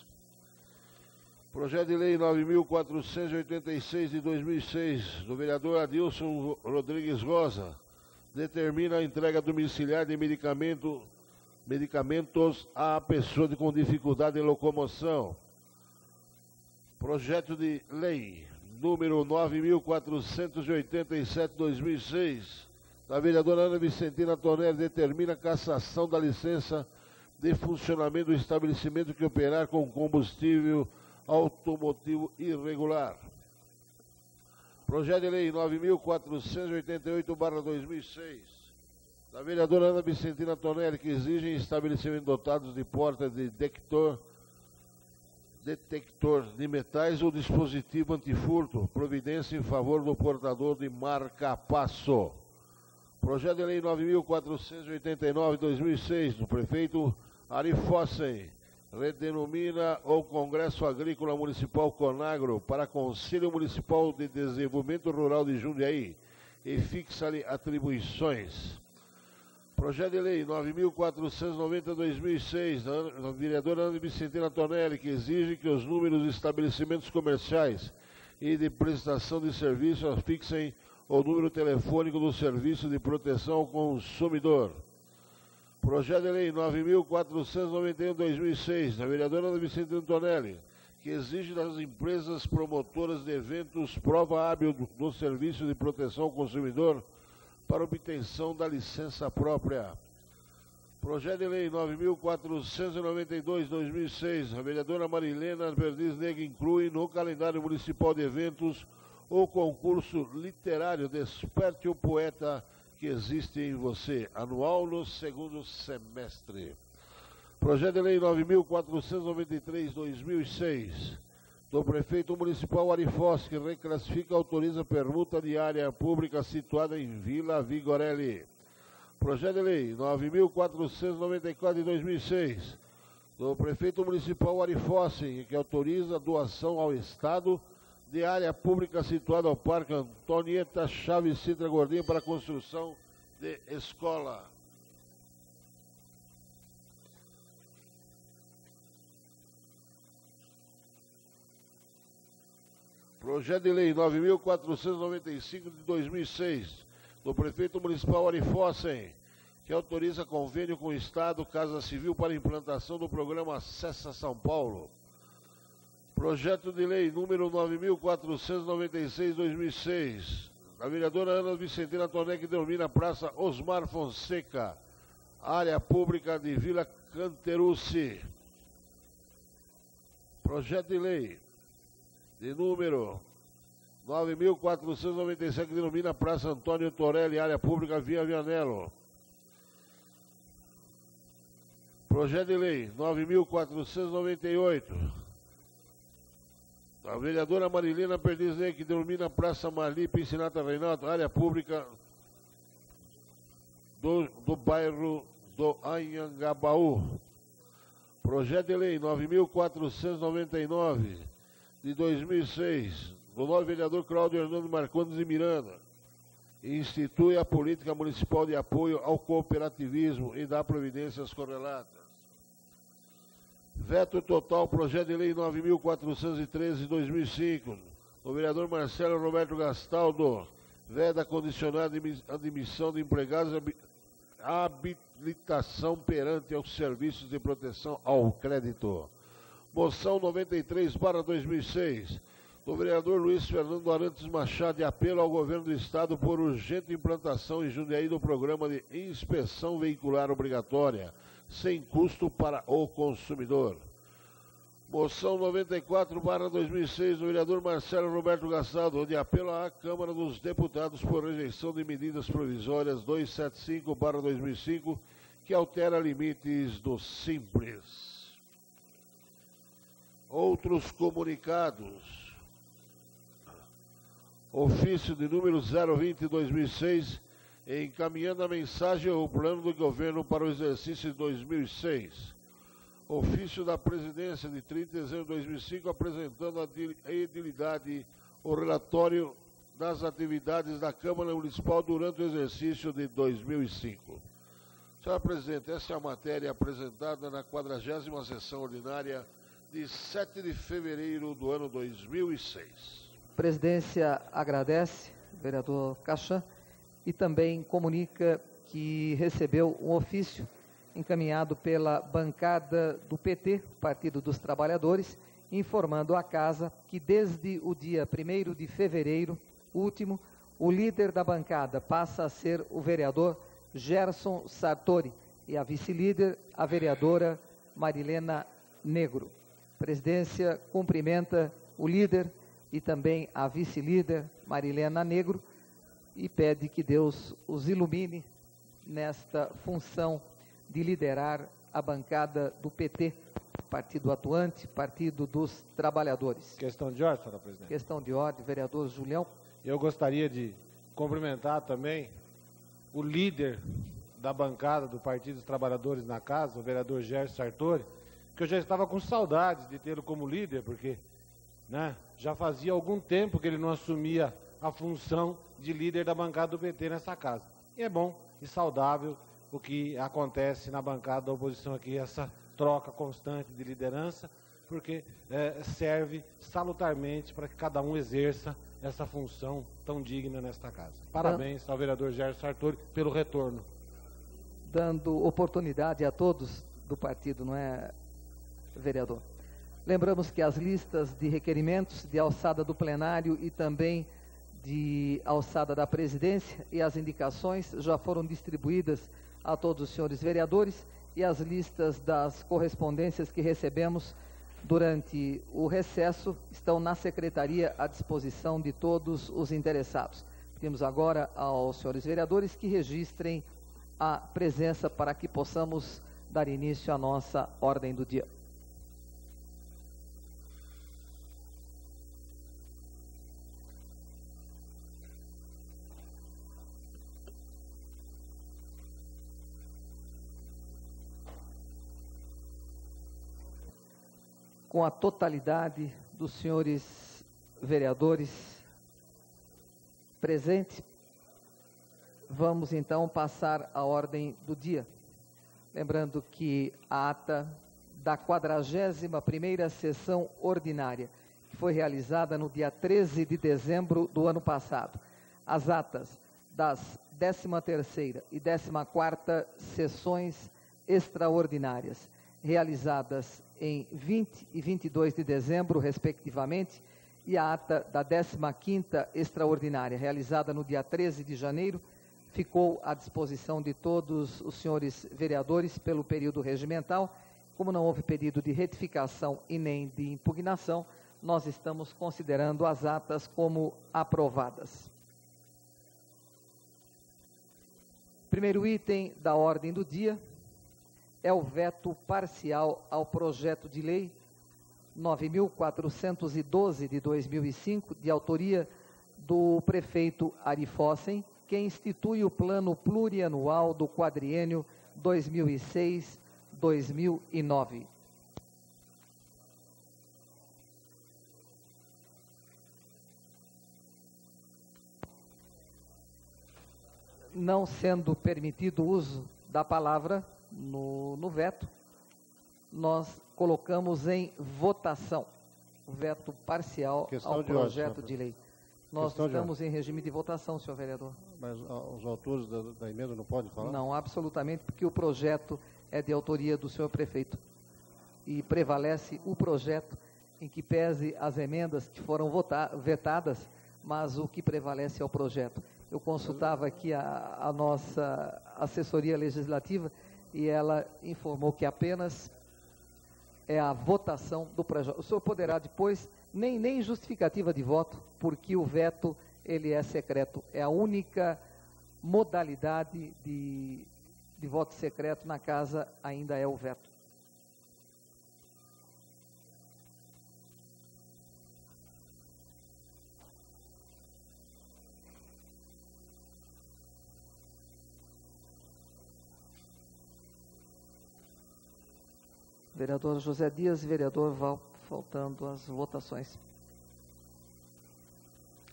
Projeto de lei 9.486, de 2006, do vereador Adilson Rodrigues Rosa, determina a entrega domiciliar de medicamentos à pessoa com dificuldade de locomoção. Projeto de lei número 9.487/2006, da vereadora Ana Vicentina Tonelli, determina a cassação da licença de funcionamento do estabelecimento que operar com combustível automotivo irregular. Projeto de lei 9.488/2006, da vereadora Ana Vicentina Tonelli, que exige em estabelecimentos dotados de porta de detector de metais ou dispositivo antifurto, providência em favor do portador de marca-passo. Projeto de lei 9.489/2006, do prefeito Ari Fossen, redenomina o Congresso Agrícola Municipal Conagro para Conselho Municipal de Desenvolvimento Rural de Jundiaí e fixa-lhe atribuições. Projeto de lei 9.490/2006, da vereadora Ana Vicentina Tonelli, que exige que os números de estabelecimentos comerciais e de prestação de serviços fixem o número telefônico do Serviço de Proteção ao Consumidor. Projeto de lei 9.491/2006, da vereadora Ana Vicentina Tonelli, que exige das empresas promotoras de eventos prova hábil do Serviço de Proteção ao Consumidor para obtenção da licença própria. Projeto de Lei 9.492/2006, a vereadora Marilena Perdiz Negra inclui no calendário municipal de eventos o concurso literário Desperte o Poeta que existe em você, anual no segundo semestre. Projeto de Lei 9.493/2006, do Prefeito Municipal Ari Foz, que reclassifica e autoriza permuta de área pública situada em Vila Vigorelli. Projeto de Lei 9.494/2006, do Prefeito Municipal Ari Foz, que autoriza a doação ao Estado de área pública situada ao Parque Antonieta Chaves Sintra Gordinho para a construção de escola. Projeto de Lei 9.495/2006, do Prefeito Municipal Ari Fossen, que autoriza convênio com o Estado, Casa Civil, para implantação do programa Acessa São Paulo. Projeto de Lei número 9.496/2006, da vereadora Ana Vicentina Toné, que denomina Praça Osmar Fonseca, área pública de Vila Canterucci. Projeto de Lei de número 9.497, que denomina Praça Antônio Torelli, área pública Via Vianello. Projeto de Lei 9.498, a vereadora Marilena Perdiz Negra, que denomina Praça Marli Piscinata Reinaldo, área pública do bairro do Anhangabaú. Projeto de Lei 9.499, de 2006, do novo vereador Cláudio Hernando Marcondes de Miranda, institui a política municipal de apoio ao cooperativismo e dá providências correlatas. Veto total, projeto de lei 9.413 de 2005, do vereador Marcelo Roberto Gastaldo, veda condicionada admissão de empregados e habilitação perante aos serviços de proteção ao crédito. Moção 93/2006, do vereador Luiz Fernando Arantes Machado, de apelo ao governo do Estado por urgente implantação em Jundiaí do programa de inspeção veicular obrigatória, sem custo para o consumidor. Moção 94/2006, do vereador Marcelo Roberto Gastaldo, de apelo à Câmara dos Deputados por rejeição de medidas provisórias 275/2005, que altera limites do Simples. Outros comunicados. Ofício de número 020/2006, encaminhando a mensagem ao plano do governo para o exercício de 2006. Ofício da Presidência de 30 de dezembro de 2005, apresentando à edilidade o relatório das atividades da Câmara Municipal durante o exercício de 2005. Senhora Presidente, essa é a matéria apresentada na 40ª sessão ordinária de 7 de fevereiro do ano 2006. A presidência agradece, vereador Cachan, e também comunica que recebeu um ofício encaminhado pela bancada do PT, Partido dos Trabalhadores, informando à Casa que desde o dia 1º de fevereiro último, o líder da bancada passa a ser o vereador Gerson Sartori e a vice-líder, a vereadora Marilena Negro. A presidência cumprimenta o líder e também a vice-líder Marilena Negro e pede que Deus os ilumine nesta função de liderar a bancada do PT, Partido Atuante, Partido dos Trabalhadores. Questão de ordem, senhora presidente. Questão de ordem, vereador Julião. Eu gostaria de cumprimentar também o líder da bancada do Partido dos Trabalhadores na Casa, o vereador Gerson Sartori, que eu já estava com saudades de tê-lo como líder, porque já fazia algum tempo que ele não assumia a função de líder da bancada do PT nessa casa. E é bom e saudável o que acontece na bancada da oposição aqui, essa troca constante de liderança, porque serve salutarmente para que cada um exerça essa função tão digna nesta casa. Parabéns ao vereador Gerson Sartori pelo retorno. Dando oportunidade a todos do partido, não é, vereador? Lembramos que as listas de requerimentos de alçada do plenário e também de alçada da presidência e as indicações já foram distribuídas a todos os senhores vereadores, e as listas das correspondências que recebemos durante o recesso estão na secretaria à disposição de todos os interessados. Pedimos agora aos senhores vereadores que registrem a presença para que possamos dar início à nossa ordem do dia. Com a totalidade dos senhores vereadores presentes, vamos então passar à ordem do dia. Lembrando que a ata da 41ª sessão ordinária, que foi realizada no dia 13 de dezembro do ano passado, as atas das 13ª e 14ª sessões extraordinárias, realizadas em 20 e 22 de dezembro, respectivamente, e a ata da 15ª extraordinária, realizada no dia 13 de janeiro, ficou à disposição de todos os senhores vereadores pelo período regimental. Como não houve pedido de retificação e nem de impugnação, nós estamos considerando as atas como aprovadas. Primeiro item da ordem do dia é o veto parcial ao projeto de lei 9.412 de 2005, de autoria do prefeito Ari Fossen, que institui o plano plurianual do quadriênio 2006-2009. Não sendo permitido o uso da palavra no veto, nós colocamos em votação o veto parcial ao projeto de lei. Nós estamos em regime de votação, senhor vereador. Mas os autores da emenda não podem falar? Não, absolutamente, porque o projeto é de autoria do senhor prefeito. E prevalece o projeto, em que pese as emendas que foram vetadas, mas o que prevalece é o projeto. Eu consultava aqui a nossa assessoria legislativa e ela informou que apenas é a votação do projeto. O senhor poderá depois, nem justificativa de voto, porque o veto ele é secreto. É a única modalidade de voto secreto na casa, ainda é o veto. Vereador José Dias e vereador Val, faltando as votações.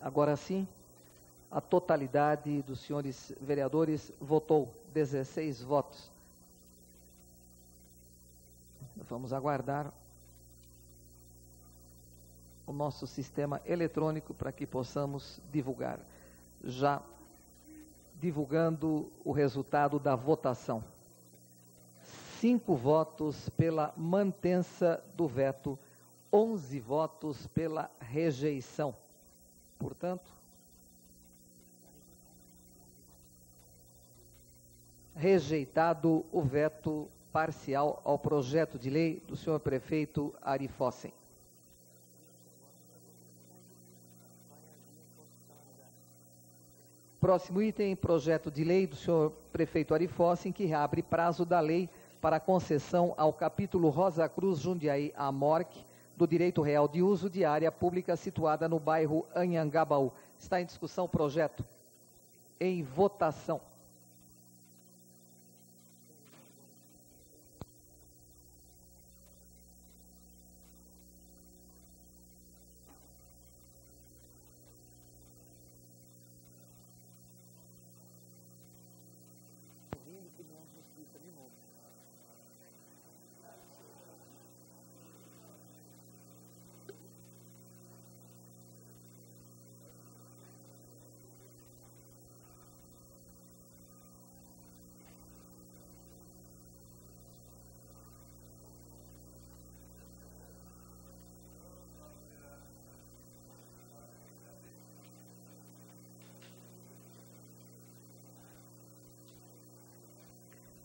Agora sim, a totalidade dos senhores vereadores votou, 16 votos. Vamos aguardar o nosso sistema eletrônico para que possamos divulgar. Já divulgando o resultado da votação. 5 votos pela mantença do veto, 11 votos pela rejeição. Portanto, rejeitado o veto parcial ao projeto de lei do senhor prefeito Ari Fossen. Próximo item, projeto de lei do senhor prefeito Ari Fossen, que reabre prazo da lei para concessão ao capítulo Rosa Cruz Jundiaí Amorque do direito real de uso de área pública situada no bairro Anhangabaú. Está em discussão o projeto. Em votação.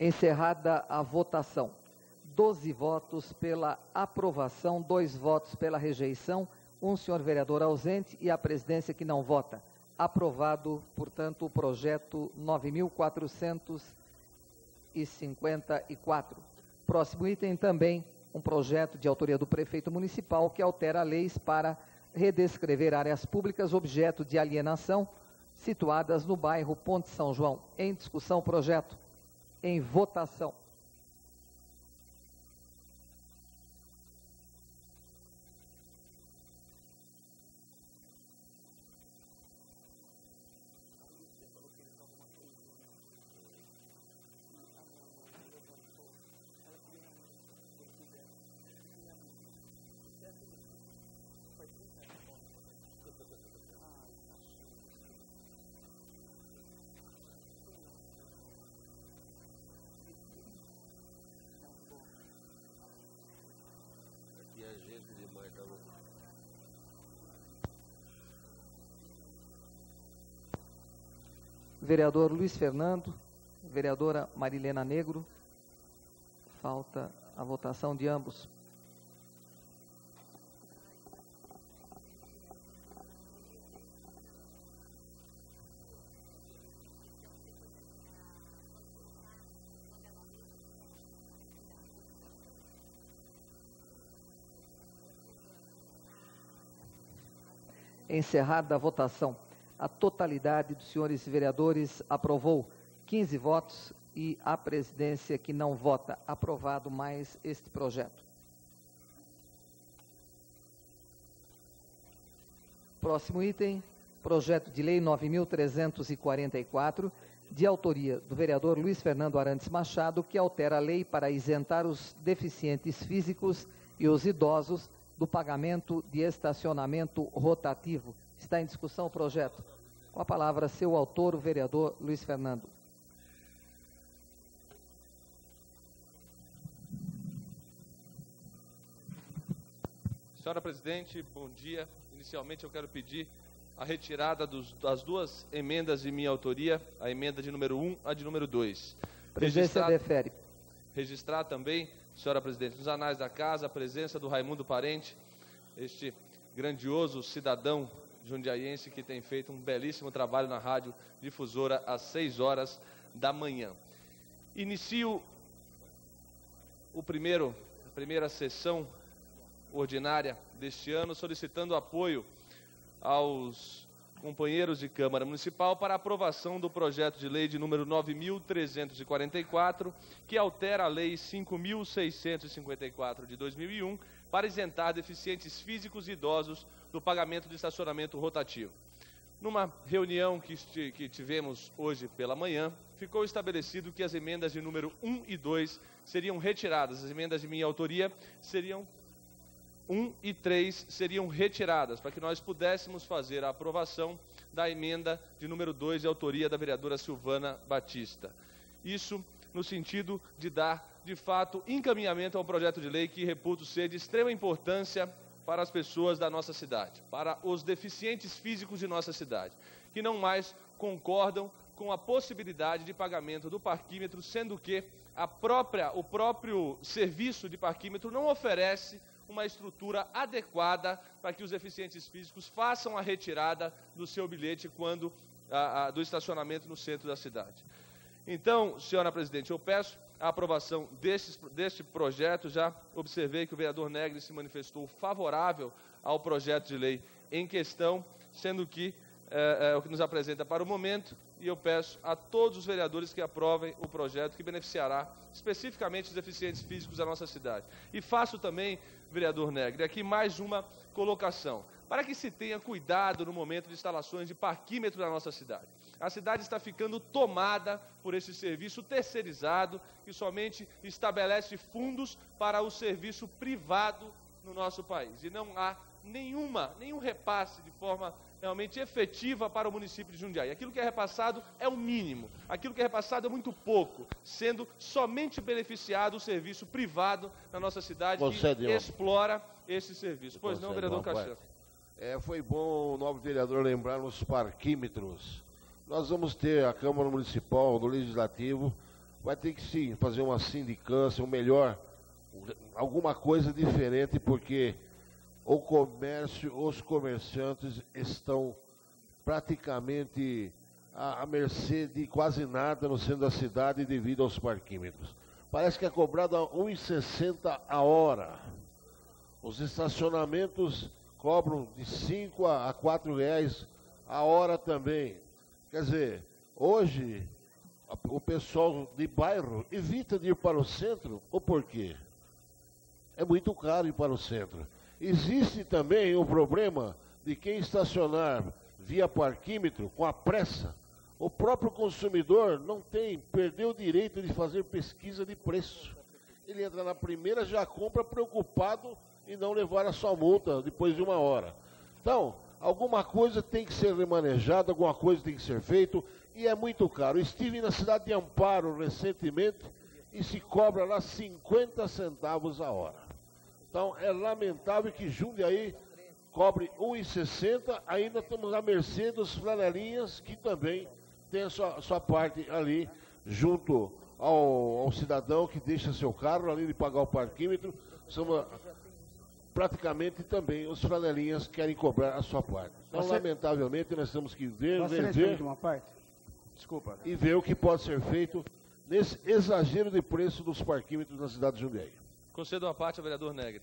Encerrada a votação. 12 votos pela aprovação, 2 votos pela rejeição, um senhor vereador ausente e a presidência que não vota. Aprovado, portanto, o projeto 9.454. Próximo item também, um projeto de autoria do prefeito municipal que altera leis para redescrever áreas públicas objeto de alienação situadas no bairro Ponte São João. Em discussão, projeto. Em votação. Vereador Luiz Fernando, vereadora Marilena Negro, falta a votação de ambos. Encerrada a votação. A totalidade dos senhores vereadores aprovou 15 votos e a presidência que não vota. Aprovado mais este projeto. Próximo item, projeto de lei 9.344, de autoria do vereador Luiz Fernando Arantes Machado, que altera a lei para isentar os deficientes físicos e os idosos do pagamento de estacionamento rotativo. Está em discussão o projeto. Com a palavra, seu autor, o vereador Luiz Fernando. Senhora presidente, bom dia. Inicialmente eu quero pedir a retirada das duas emendas de minha autoria, a emenda de número 1 e a de número 2. Presidência defere. Registrar também, senhora presidente, nos anais da casa, a presença do Raimundo Parente, este grandioso cidadão jundiaiense que tem feito um belíssimo trabalho na rádio difusora às 6 horas da manhã. Inicio a primeira sessão ordinária deste ano solicitando apoio aos companheiros de Câmara Municipal para aprovação do projeto de lei de número 9.344, que altera a lei 5.654 de 2001 para isentar deficientes físicos e idosos do pagamento de estacionamento rotativo. Numa reunião que tivemos hoje pela manhã, ficou estabelecido que as emendas de número 1 e 2 seriam retiradas. As emendas de minha autoria seriam 1 e 3 seriam retiradas, para que nós pudéssemos fazer a aprovação da emenda de número 2 de autoria da vereadora Silvana Batista. Isso no sentido de dar, de fato, encaminhamento a um projeto de lei que reputo ser de extrema importância para as pessoas da nossa cidade, para os deficientes físicos de nossa cidade, que não mais concordam com a possibilidade de pagamento do parquímetro, sendo que o próprio serviço de parquímetro não oferece uma estrutura adequada para que os deficientes físicos façam a retirada do seu bilhete do estacionamento no centro da cidade. Então, senhora presidente, eu peço a aprovação deste projeto. Já observei que o vereador Negri se manifestou favorável ao projeto de lei em questão, sendo que é o que nos apresenta para o momento, e eu peço a todos os vereadores que aprovem o projeto que beneficiará especificamente os deficientes físicos da nossa cidade. E faço também, vereador Negri, aqui mais uma colocação, para que se tenha cuidado no momento de instalações de parquímetro na nossa cidade. A cidade está ficando tomada por esse serviço terceirizado, que somente estabelece fundos para o serviço privado no nosso país. E não há nenhum repasse de forma realmente efetiva para o município de Jundiaí. Aquilo que é repassado é o mínimo, aquilo que é repassado é muito pouco, sendo somente beneficiado o serviço privado na nossa cidade, que explora esse serviço. Pois não, vereador Caixão? Foi bom o nobre vereador lembrar os parquímetros. Nós vamos ter a Câmara Municipal, no Legislativo, vai ter que sim fazer uma sindicância, ou melhor, alguma coisa diferente, porque o comércio, os comerciantes estão praticamente à mercê de quase nada no centro da cidade devido aos parquímetros. Parece que é cobrado a R$ 1,60 a hora. Os estacionamentos cobram de 5 a 4 reais a hora também. Quer dizer, hoje o pessoal de bairro evita de ir para o centro. O porquê? É muito caro ir para o centro. Existe também o problema de quem estacionar via parquímetro com a pressa. O próprio consumidor perdeu o direito de fazer pesquisa de preço. Ele entra na primeira, já compra preocupado em não levar a sua multa depois de 1 hora. Então, alguma coisa tem que ser remanejada, alguma coisa tem que ser feito, e é muito caro. Estive na cidade de Amparo recentemente e se cobra lá 50 centavos a hora. Então, é lamentável que Jundiaí cobre R$ 1,60, ainda estamos à mercê dos flanelinhas, que também tem a sua parte ali, junto ao cidadão que deixa seu carro, além de pagar o parquímetro, praticamente também os flanelinhas querem cobrar a sua parte. Então, lamentavelmente, nós temos que ver uma parte? Desculpa. E ver o que pode ser feito nesse exagero de preço dos parquímetros na cidade de Jundiaí. Concedo uma parte ao vereador Negri.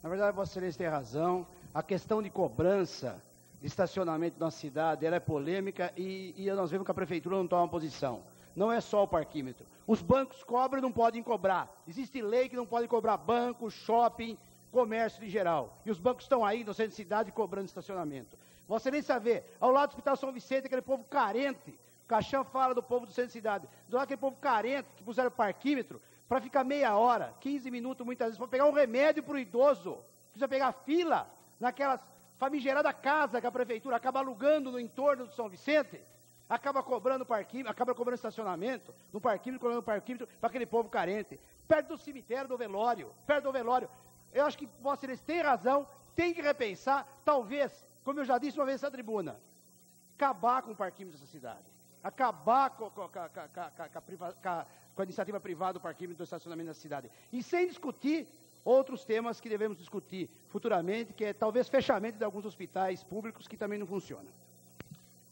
Na verdade, Vossa Excelência tem razão. A questão de cobrança de estacionamento na cidade, ela é polêmica e nós vemos que a prefeitura não toma posição. Não é só o parquímetro. Os bancos cobram e não podem cobrar. Existe lei que não pode cobrar banco, shopping, comércio em geral. E os bancos estão aí no centro de cidade cobrando estacionamento. Vossa Excelência vê, ao lado do Hospital São Vicente, aquele povo carente. O Caixão fala do povo do centro de cidade. Do lado daquele povo carente que puseram parquímetro para ficar meia hora, 15 minutos muitas vezes, para pegar um remédio para o idoso. Precisa pegar fila naquelas famigerada casa que a prefeitura acaba alugando no entorno do São Vicente, acaba cobrando parquímetro, acaba cobrando estacionamento no parquímetro, cobrando parquímetro para aquele povo carente, perto do cemitério do velório, perto do velório. Eu acho que Vossa Excelência tem razão, tem que repensar, talvez, como eu já disse uma vez nessa tribuna, acabar com o parquímetro dessa cidade, acabar com a iniciativa privada do parquímetro do estacionamento da cidade, e sem discutir outros temas que devemos discutir futuramente, que é talvez fechamento de alguns hospitais públicos que também não funcionam.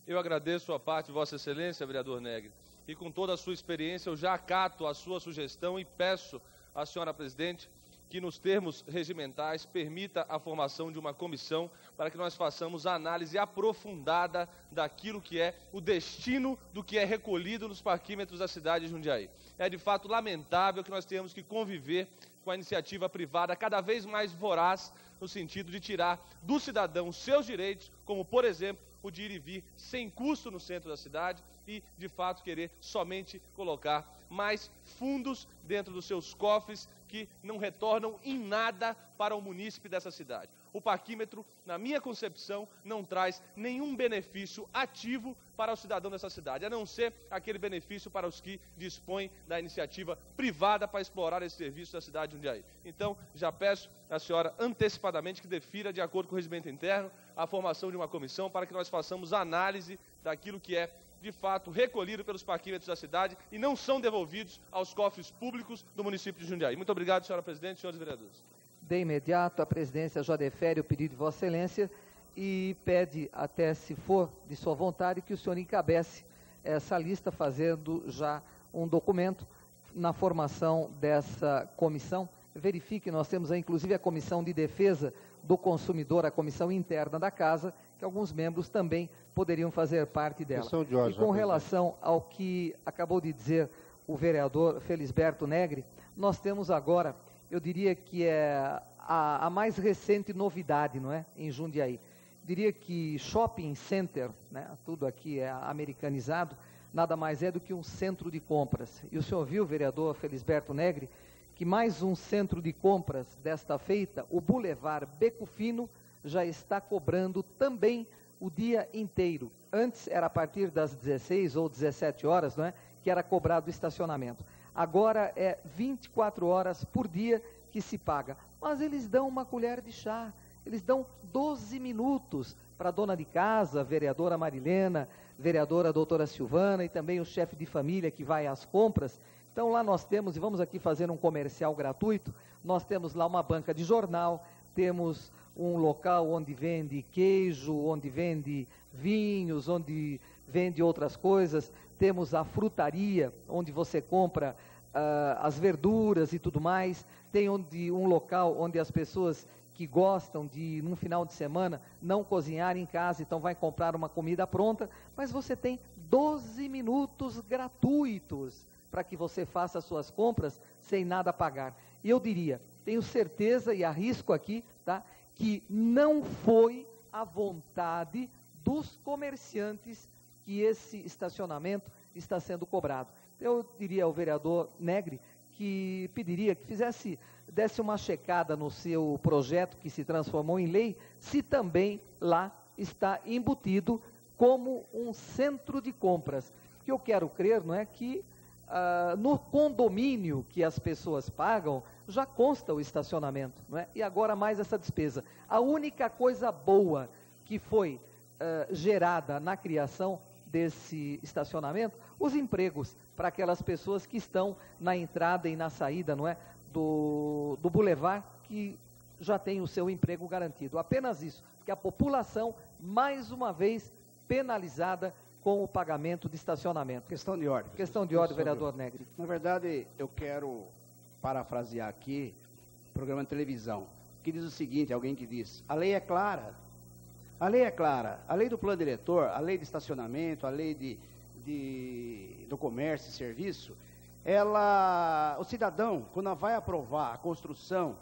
Eu agradeço a parte de Vossa Excelência, vereador Negri, e com toda a sua experiência eu já acato a sua sugestão e peço à senhora presidente que nos termos regimentais permita a formação de uma comissão para que nós façamos a análise aprofundada daquilo que é o destino do que é recolhido nos parquímetros da cidade de Jundiaí. É de fato lamentável que nós tenhamos que conviver com a iniciativa privada cada vez mais voraz no sentido de tirar do cidadão os seus direitos, como por exemplo o de ir e vir sem custo no centro da cidade e de fato querer somente colocar mais fundos dentro dos seus cofres que não retornam em nada para o munícipe dessa cidade. O parquímetro, na minha concepção, não traz nenhum benefício ativo para o cidadão dessa cidade, a não ser aquele benefício para os que dispõem da iniciativa privada para explorar esse serviço da cidade de Jundiaí. Então, já peço à senhora antecipadamente que defira, de acordo com o regimento interno, a formação de uma comissão para que nós façamos análise daquilo que é de fato recolhido pelos parquímetros da cidade e não são devolvidos aos cofres públicos do município de Jundiaí. Muito obrigado, senhora presidente e senhores vereadores. De imediato, a presidência já defere o pedido de Vossa Excelência e pede, até se for de sua vontade, que o senhor encabece essa lista, fazendo já um documento na formação dessa comissão. Verifique, nós temos inclusive a Comissão de Defesa do Consumidor, a comissão interna da Casa, que alguns membros também poderiam fazer parte dela. E com relação ao que acabou de dizer o vereador Felisberto Negri, nós temos agora, eu diria que é a mais recente novidade, não é, em Jundiaí. Diria que shopping center, né, tudo aqui é americanizado, nada mais é do que um centro de compras. E o senhor viu, vereador Felisberto Negri, que mais um centro de compras desta feita, o Boulevard Beco Fino, já está cobrando também o dia inteiro. Antes era a partir das 16 ou 17 horas, não é, que era cobrado o estacionamento. Agora é 24 horas por dia que se paga. Mas eles dão uma colher de chá, eles dão 12 minutos para a dona de casa, a vereadora Marilena, vereadora doutora Silvana e também o chefe de família que vai às compras. Então lá nós temos, e vamos aqui fazer um comercial gratuito, nós temos lá uma banca de jornal, temos um local onde vende queijo, onde vende vinhos, onde vende outras coisas, temos a frutaria, onde você compra as verduras e tudo mais, tem um local onde as pessoas que gostam de, num final de semana, não cozinhar em casa, então vai comprar uma comida pronta, mas você tem 12 minutos gratuitos para que você faça as suas compras sem nada pagar. E eu diria, tenho certeza e arrisco aqui, tá, que não foi a vontade dos comerciantes que esse estacionamento está sendo cobrado. Eu diria ao vereador Negri que pediria que desse uma checada no seu projeto que se transformou em lei, se também lá está embutido como um centro de compras. Porque eu quero crer, não é, que no condomínio que as pessoas pagam, já consta o estacionamento, não é? E agora mais essa despesa. A única coisa boa que foi gerada na criação desse estacionamento, os empregos para aquelas pessoas que estão na entrada e na saída, não é, do Boulevard, que já tem o seu emprego garantido. Apenas isso, porque a população, mais uma vez, penalizada com o pagamento de estacionamento. Questão de ordem. Questão de ordem, vereador Negri. Na verdade, eu quero parafrasear aqui o programa de televisão, que diz o seguinte, alguém que diz, a lei é clara. A lei é clara. A lei do plano diretor, a lei de estacionamento, a lei do comércio e serviço, o cidadão, quando vai aprovar a construção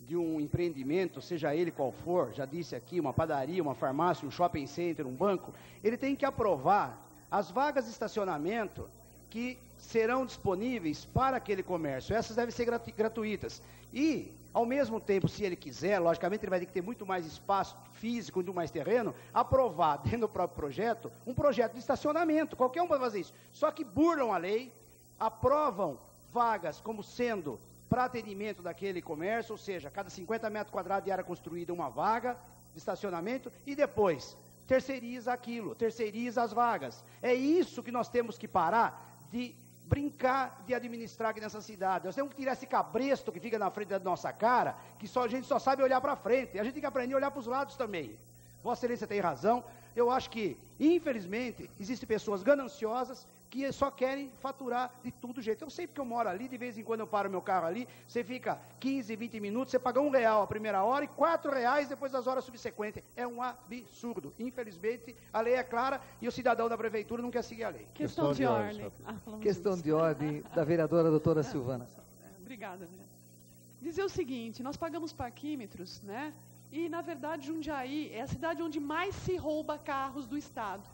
de um empreendimento, seja ele qual for, já disse aqui, uma padaria, uma farmácia, um shopping center, um banco, ele tem que aprovar as vagas de estacionamento que serão disponíveis para aquele comércio. Essas devem ser gratuitas. E, ao mesmo tempo, se ele quiser, logicamente ele vai ter que ter muito mais espaço físico, muito mais terreno, aprovar dentro do próprio projeto, um projeto de estacionamento. Qualquer um pode fazer isso. Só que burlam a lei, aprovam vagas como sendo para atendimento daquele comércio, ou seja, cada 50 metros quadrados de área construída uma vaga de estacionamento, e depois terceiriza aquilo, terceiriza as vagas. É isso que nós temos que parar de brincar de administrar aqui nessa cidade. Nós temos que tirar esse cabresto que fica na frente da nossa cara, que a gente só sabe olhar para frente. A gente tem que aprender a olhar para os lados também. Vossa Excelência tem razão. Eu acho que, infelizmente, existem pessoas gananciosas que só querem faturar de todo jeito. Eu sei porque eu moro ali, de vez em quando eu paro meu carro ali, você fica 15, 20 minutos, você paga R$1 a primeira hora e R$4 depois das horas subsequentes. É um absurdo. Infelizmente, a lei é clara e o cidadão da prefeitura não quer seguir a lei. Questão de ordem. Questão de ordem da vereadora doutora Silvana. Obrigada, vereadora. Dizer o seguinte, nós pagamos parquímetros, né? E, na verdade, Jundiaí é a cidade onde mais se rouba carros do estado.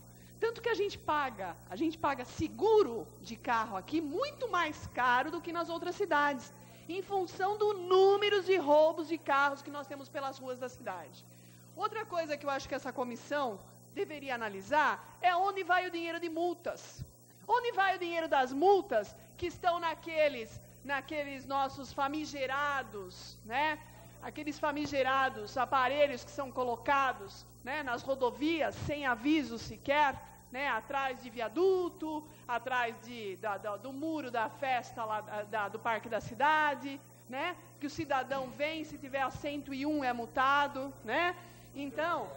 Tanto que a gente paga seguro de carro aqui muito mais caro do que nas outras cidades, em função do número de roubos de carros que nós temos pelas ruas da cidade. Outra coisa que eu acho que essa comissão deveria analisar é onde vai o dinheiro de multas. Onde vai o dinheiro das multas que estão naqueles nossos famigerados, né? Aqueles famigerados aparelhos que são colocados, né, nas rodovias, sem aviso sequer, né, atrás de viaduto, atrás do muro da festa lá, do Parque da Cidade, né, que o cidadão vem, se tiver a 101 é multado, né? Então,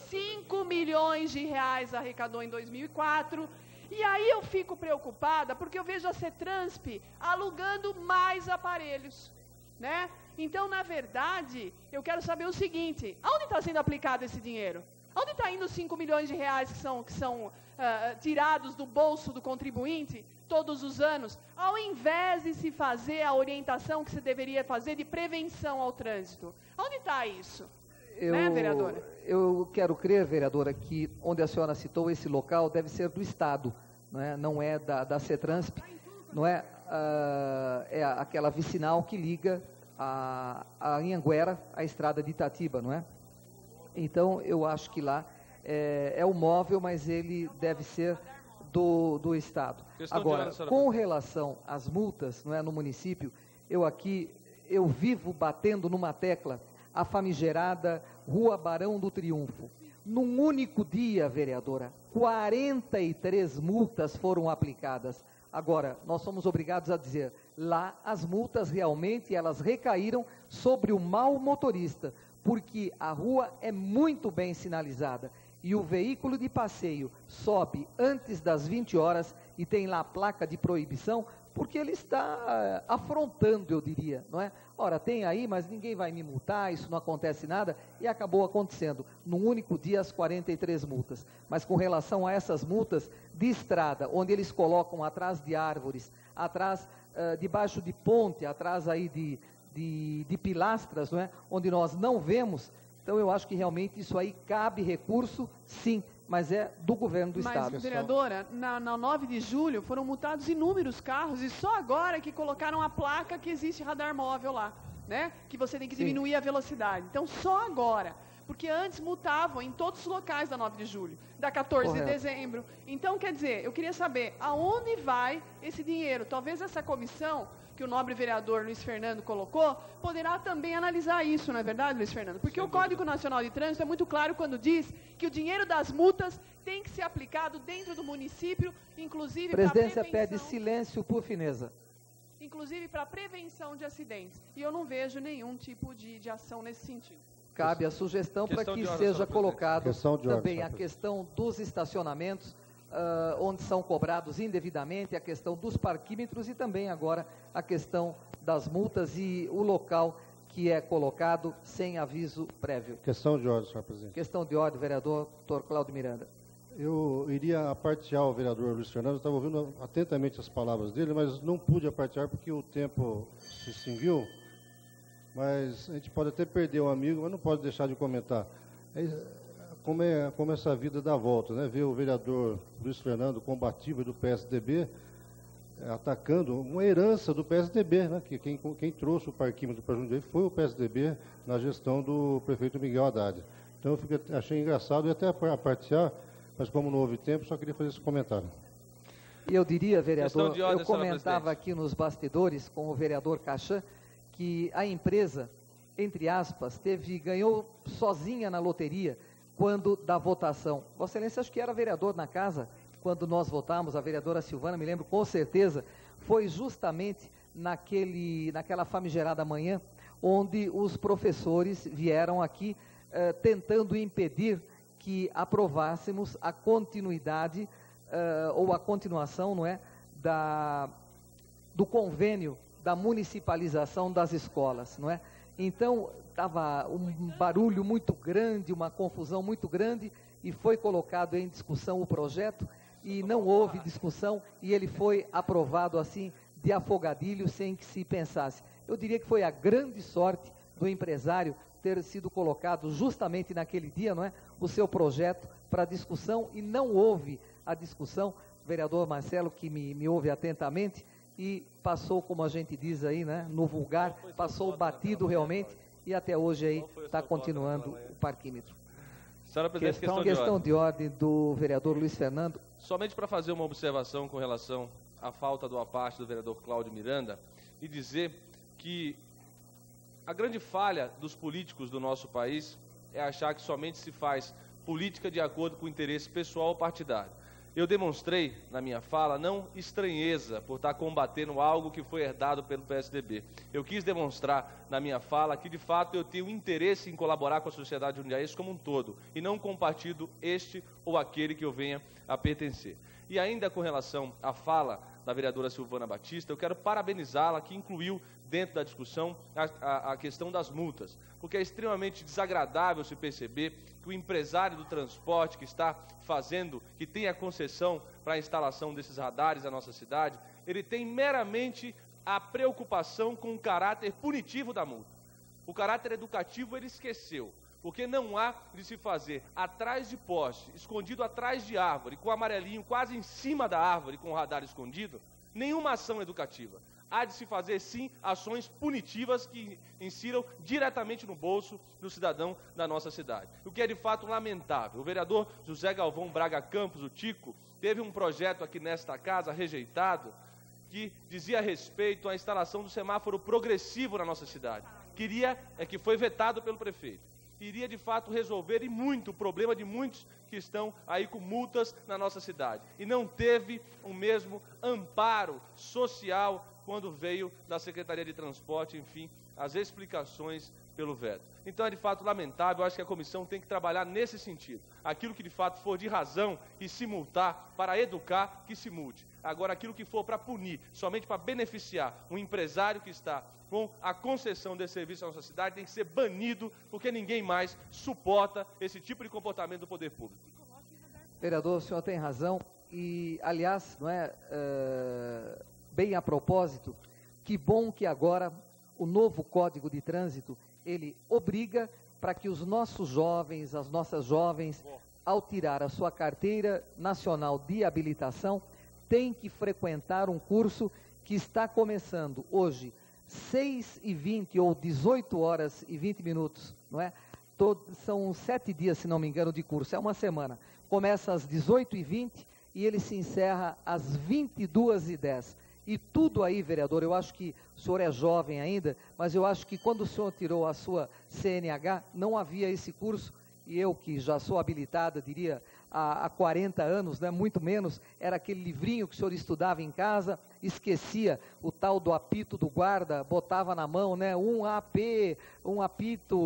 5 milhões de reais arrecadou em 2004, e aí eu fico preocupada, porque eu vejo a CETRANSP alugando mais aparelhos, né? Então, na verdade, eu quero saber o seguinte, aonde está sendo aplicado esse dinheiro? Aonde está indo os 5 milhões de reais que são tirados do bolso do contribuinte todos os anos, ao invés de se fazer a orientação que se deveria fazer de prevenção ao trânsito? Aonde está isso? Né, vereadora? Eu quero crer, vereadora, que onde a senhora citou esse local deve ser do Estado, não é da CETRANSP, não é, é aquela vicinal que liga a Anhanguera, a estrada de Itatiba, não é? Então, eu acho que lá é o móvel, mas ele deve ser do Estado. Agora, com relação às multas, não é, no município, eu vivo batendo numa tecla, a famigerada Rua Barão do Triunfo. Num único dia, vereadora, 43 multas foram aplicadas. Agora, nós somos obrigados a dizer, lá as multas realmente elas recaíram sobre o mau motorista, porque a rua é muito bem sinalizada e o veículo de passeio sobe antes das 20 horas e tem lá a placa de proibição, porque ele está afrontando, eu diria, não é? Ora, tem aí, mas ninguém vai me multar, isso não acontece nada, e acabou acontecendo, num único dia, as 43 multas. Mas com relação a essas multas de estrada, onde eles colocam atrás de árvores, atrás, debaixo de ponte, atrás aí de pilastras, não é? Onde nós não vemos, então eu acho que realmente isso aí cabe recurso, sim, mas é do governo do Estado. Mas, vereadora, na 9 de julho foram multados inúmeros carros e só agora que colocaram a placa que existe radar móvel lá, né? Que você tem que diminuir a velocidade. Então, só agora. Porque antes multavam em todos os locais da 9 de julho, da 14 de dezembro. Então, quer dizer, eu queria saber aonde vai esse dinheiro. Talvez essa comissão que o nobre vereador Luiz Fernando colocou, poderá também analisar isso, não é verdade, Luiz Fernando? Porque o Código Nacional de Trânsito é muito claro quando diz que o dinheiro das multas tem que ser aplicado dentro do município, inclusive para presidência pede silêncio por fineza. Inclusive para prevenção de acidentes. E eu não vejo nenhum tipo de ação nesse sentido. Cabe a sugestão para que seja colocado também a questão dos estacionamentos, onde são cobrados indevidamente, a questão dos parquímetros e também agora a questão das multas e o local que é colocado sem aviso prévio. Questão de ordem, senhor presidente. Questão de ordem, vereador Dr. Cláudio Miranda. Eu iria apartear o vereador Luiz Fernando, estava ouvindo atentamente as palavras dele, mas não pude apartear porque o tempo se extinguiu, mas a gente pode até perder um amigo, mas não pode deixar de comentar. Como essa vida dá volta, né? Ver o vereador Luiz Fernando, combativo do PSDB, atacando uma herança do PSDB, né? Que quem trouxe o parquímetro para Jundiaí foi o PSDB na gestão do prefeito Miguel Haddad. Então eu achei engraçado e até apartear, mas como não houve tempo, só queria fazer esse comentário. E eu diria, vereador, eu comentava aqui nos bastidores com o vereador Cachan, que a empresa, entre aspas, ganhou sozinha na loteria, quando da votação. Vossa Excelência, acho que era vereador na casa, quando nós votamos, a vereadora Silvana, me lembro com certeza, foi justamente naquela famigerada manhã, onde os professores vieram aqui tentando impedir que aprovássemos a continuidade ou a continuação, não é, do convênio da municipalização das escolas, não é? Então, estava um barulho muito grande, uma confusão muito grande, e foi colocado em discussão o projeto, e não houve discussão, e ele foi aprovado assim, de afogadilho, sem que se pensasse. Eu diria que foi a grande sorte do empresário ter sido colocado justamente naquele dia, não é? O seu projeto para discussão, e não houve a discussão. O vereador Marcelo, que me ouve atentamente, e passou, como a gente diz aí, né, no vulgar, passou batido realmente, e até hoje aí está continuando o parquímetro. Senhora presidente, questão de ordem do vereador Luiz Fernando. Somente para fazer uma observação com relação à falta do aparte do vereador Cláudio Miranda e dizer que a grande falha dos políticos do nosso país é achar que somente se faz política de acordo com o interesse pessoal ou partidário. Eu demonstrei, na minha fala, não estranheza por estar combatendo algo que foi herdado pelo PSDB. Eu quis demonstrar, na minha fala, que de fato eu tenho interesse em colaborar com a sociedade jundiaense como um todo, e não com um partido este ou aquele que eu venha a pertencer. E ainda com relação à fala da vereadora Silvana Batista, eu quero parabenizá-la, que incluiu dentro da discussão a questão das multas, porque é extremamente desagradável se perceber que o empresário do transporte que está fazendo, que tem a concessão para a instalação desses radares na nossa cidade, ele tem meramente a preocupação com o caráter punitivo da multa. O caráter educativo ele esqueceu, porque não há de se fazer atrás de poste, escondido atrás de árvore, com o amarelinho quase em cima da árvore, com o radar escondido, nenhuma ação educativa. Há de se fazer, sim, ações punitivas que insiram diretamente no bolso do cidadão da nossa cidade. O que é, de fato, lamentável. O vereador José Galvão Braga Campos, o Tico, teve um projeto aqui nesta casa, rejeitado, que dizia respeito à instalação do semáforo progressivo na nossa cidade. Que foi vetado pelo prefeito. iria de fato resolver e muito o problema de muitos que estão aí com multas na nossa cidade. E não teve o mesmo amparo social quando veio da Secretaria de Transporte, enfim, as explicações pelo veto. Então é de fato lamentável, eu acho que a comissão tem que trabalhar nesse sentido. Aquilo que de fato for de razão e se multar, para educar, que se multe. Agora, aquilo que for para punir, somente para beneficiar um empresário que está com a concessão desse serviço na nossa cidade, tem que ser banido, porque ninguém mais suporta esse tipo de comportamento do poder público. Vereador, o senhor tem razão e, aliás, não é, bem a propósito, que bom que agora o novo Código de Trânsito, ele obriga para que os nossos jovens, as nossas jovens, ao tirar a sua carteira nacional de habilitação, têm que frequentar um curso que está começando hoje, 6h20 ou 18 horas e 20 minutos, não é? São 7 dias, se não me engano, de curso, é uma semana. Começa às 18h20 e ele se encerra às 22h10. E tudo aí, vereador, eu acho que o senhor é jovem ainda, mas eu acho que quando o senhor tirou a sua CNH, não havia esse curso, e eu que já sou habilitada, diria, há 40 anos, né, muito menos, era aquele livrinho que o senhor estudava em casa, esquecia o tal do apito do guarda, botava na mão, né, um AP, um apito,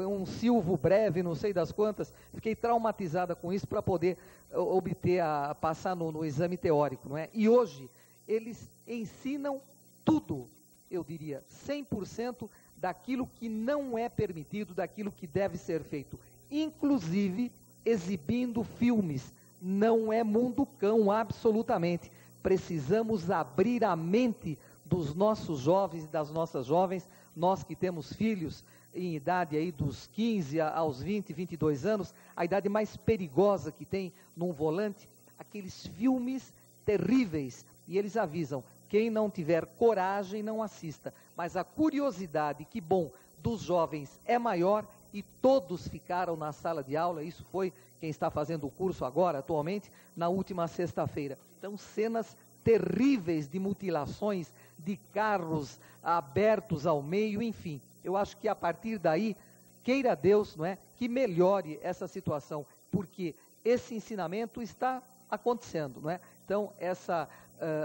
um silvo breve, não sei das quantas, fiquei traumatizada com isso para poder obter, passar no exame teórico, não é? E hoje, eles ensinam tudo, eu diria, 100% daquilo que não é permitido, daquilo que deve ser feito, inclusive exibindo filmes. Não é mundo cão, absolutamente. Precisamos abrir a mente dos nossos jovens e das nossas jovens, nós que temos filhos em idade aí dos 15 aos 20, 22 anos, a idade mais perigosa que tem num volante, aqueles filmes terríveis. E eles avisam, quem não tiver coragem não assista, mas a curiosidade, que bom, dos jovens é maior e todos ficaram na sala de aula, isso foi quem está fazendo o curso agora, atualmente, na última sexta-feira. Então, cenas terríveis de mutilações de carros abertos ao meio, enfim, eu acho que a partir daí, queira Deus, não é, que melhore essa situação, porque esse ensinamento está acontecendo, não é? Então, essa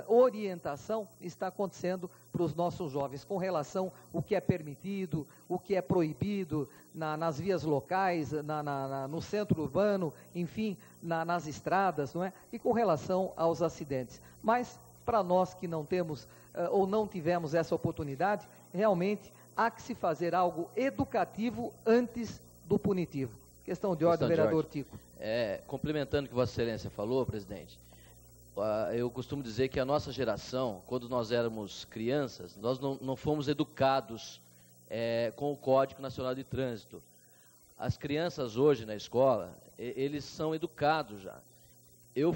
orientação está acontecendo para os nossos jovens, com relação ao que é permitido, o que é proibido nas vias locais, no centro urbano, enfim, nas estradas, não é? E com relação aos acidentes. Mas, para nós que não temos ou não tivemos essa oportunidade, realmente há que se fazer algo educativo antes do punitivo. Questão de ordem, vereador Tico. Complementando o que Vossa Excelência falou, presidente, eu costumo dizer que a nossa geração, quando nós éramos crianças, nós não fomos educados com o Código Nacional de Trânsito. As crianças hoje na escola, eles são educados já. Eu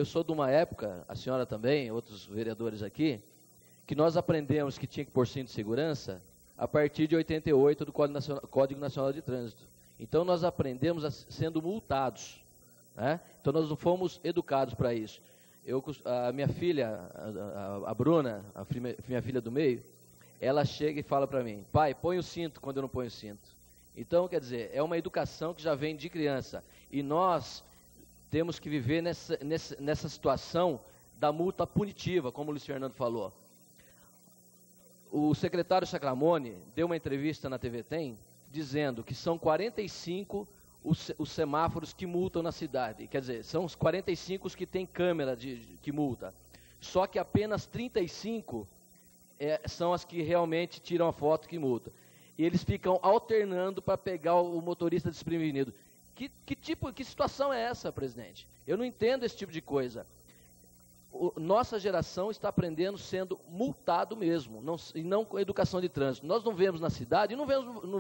sou de uma época, a senhora também, outros vereadores aqui, que nós aprendemos que tinha que pôr cinto de segurança a partir de 88 do Código Nacional de Trânsito. Então nós aprendemos sendo multados, né? Então nós não fomos educados para isso. A minha filha, a Bruna, minha filha do meio, ela chega e fala para mim, pai, põe o cinto quando eu não ponho o cinto. Então, quer dizer, é uma educação que já vem de criança. E nós temos que viver nessa situação da multa punitiva, como o Luiz Fernando falou. O secretário Sacramone deu uma entrevista na TV Tem, dizendo que são 45 os semáforos que multam na cidade. Quer dizer, são os 45 os que têm câmera que multa. Só que apenas 35 são as que realmente tiram a foto que multa. E eles ficam alternando para pegar o motorista desprevenido. Que situação é essa, presidente? Eu não entendo esse tipo de coisa. Nossa geração está aprendendo sendo multado mesmo, e não com educação de trânsito. Nós não vemos na cidade, e não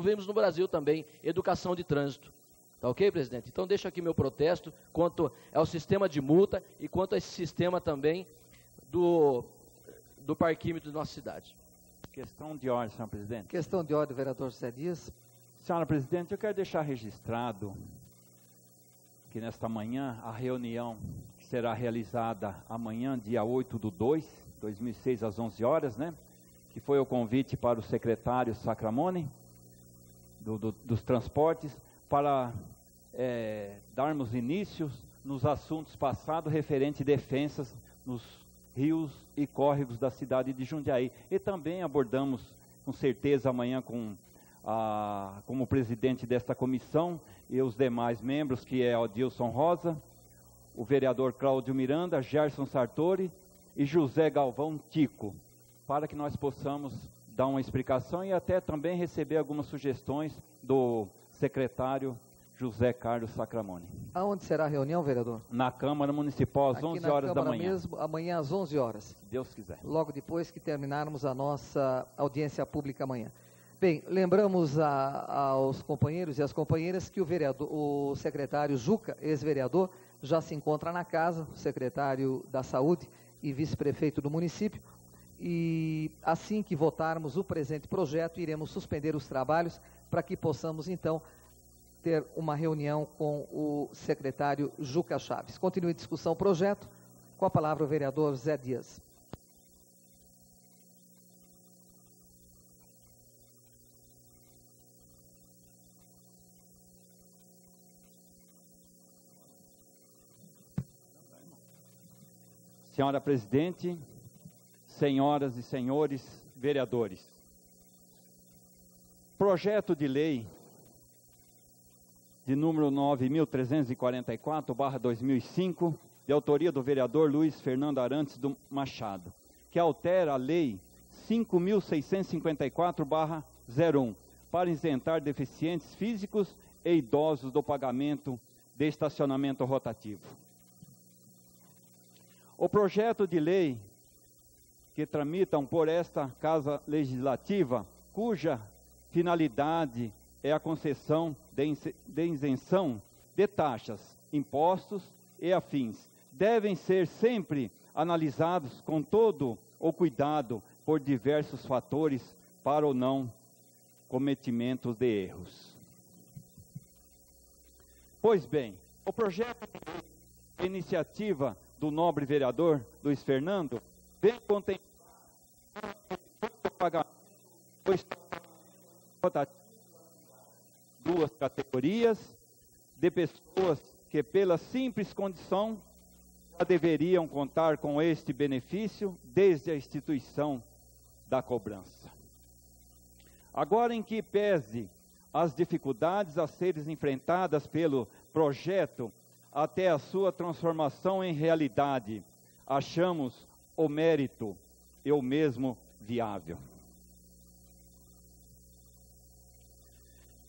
vemos no Brasil também, educação de trânsito. Tá ok, presidente? Então deixo aqui meu protesto quanto ao sistema de multa e quanto a esse sistema também do parquímetro da nossa cidade. Questão de ordem, senhor presidente. Questão de ordem, vereador José Dias. Senhora presidente, eu quero deixar registrado que nesta manhã a reunião que será realizada amanhã, dia 8/2/2006, às 11 horas, né? Que foi o convite para o secretário Sacramone, dos transportes. para darmos início nos assuntos passados referentes a defensas nos rios e córregos da cidade de Jundiaí. E também abordamos, com certeza, amanhã como presidente desta comissão e os demais membros, que é Odilson Rosa, o vereador Cláudio Miranda, Gerson Sartori e José Galvão Tico, para que nós possamos dar uma explicação e até também receber algumas sugestões do secretário José Carlos Sacramone. Aonde será a reunião, vereador? Na Câmara Municipal, às 11 horas da manhã. Mesmo, amanhã às 11 horas. Se Deus quiser. Logo depois que terminarmos a nossa audiência pública amanhã. Bem, lembramos aos companheiros e às companheiras que o secretário Juca, ex-vereador, já se encontra na casa, o secretário da Saúde e vice-prefeito do município, e assim que votarmos o presente projeto, iremos suspender os trabalhos para que possamos, então, ter uma reunião com o secretário Juca Chaves. Continue a discussão projeto, com a palavra o vereador Zé Dias. Senhora Presidente, senhoras e senhores vereadores, projeto de lei de número 9.344/2005, de autoria do vereador Luiz Fernando Arantes do Machado, que altera a lei 5.654/01, para isentar deficientes físicos e idosos do pagamento de estacionamento rotativo. O projeto de lei que tramitam por esta Casa Legislativa, cuja finalidade é a concessão de isenção de taxas, impostos e afins, devem ser sempre analisados com todo o cuidado por diversos fatores para o não cometimento de erros. Pois bem, o projeto de lei, iniciativa do nobre vereador Luiz Fernando, vem contemplar o pagamento duas categorias de pessoas que, pela simples condição, já deveriam contar com este benefício desde a instituição da cobrança. Agora, em que pese as dificuldades a serem enfrentadas pelo projeto até a sua transformação em realidade, achamos o mérito e o mesmo viável.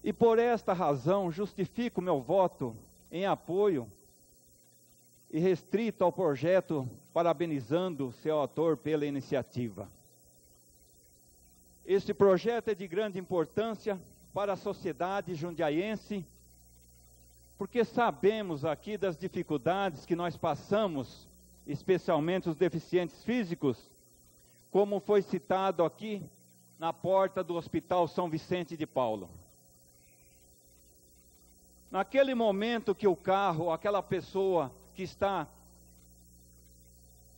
E por esta razão justifico meu voto em apoio e restrito ao projeto, parabenizando seu autor pela iniciativa. Este projeto é de grande importância para a sociedade jundiaiense, porque sabemos aqui das dificuldades que nós passamos, especialmente os deficientes físicos, como foi citado aqui na porta do Hospital São Vicente de Paulo. Naquele momento que o carro, aquela pessoa que está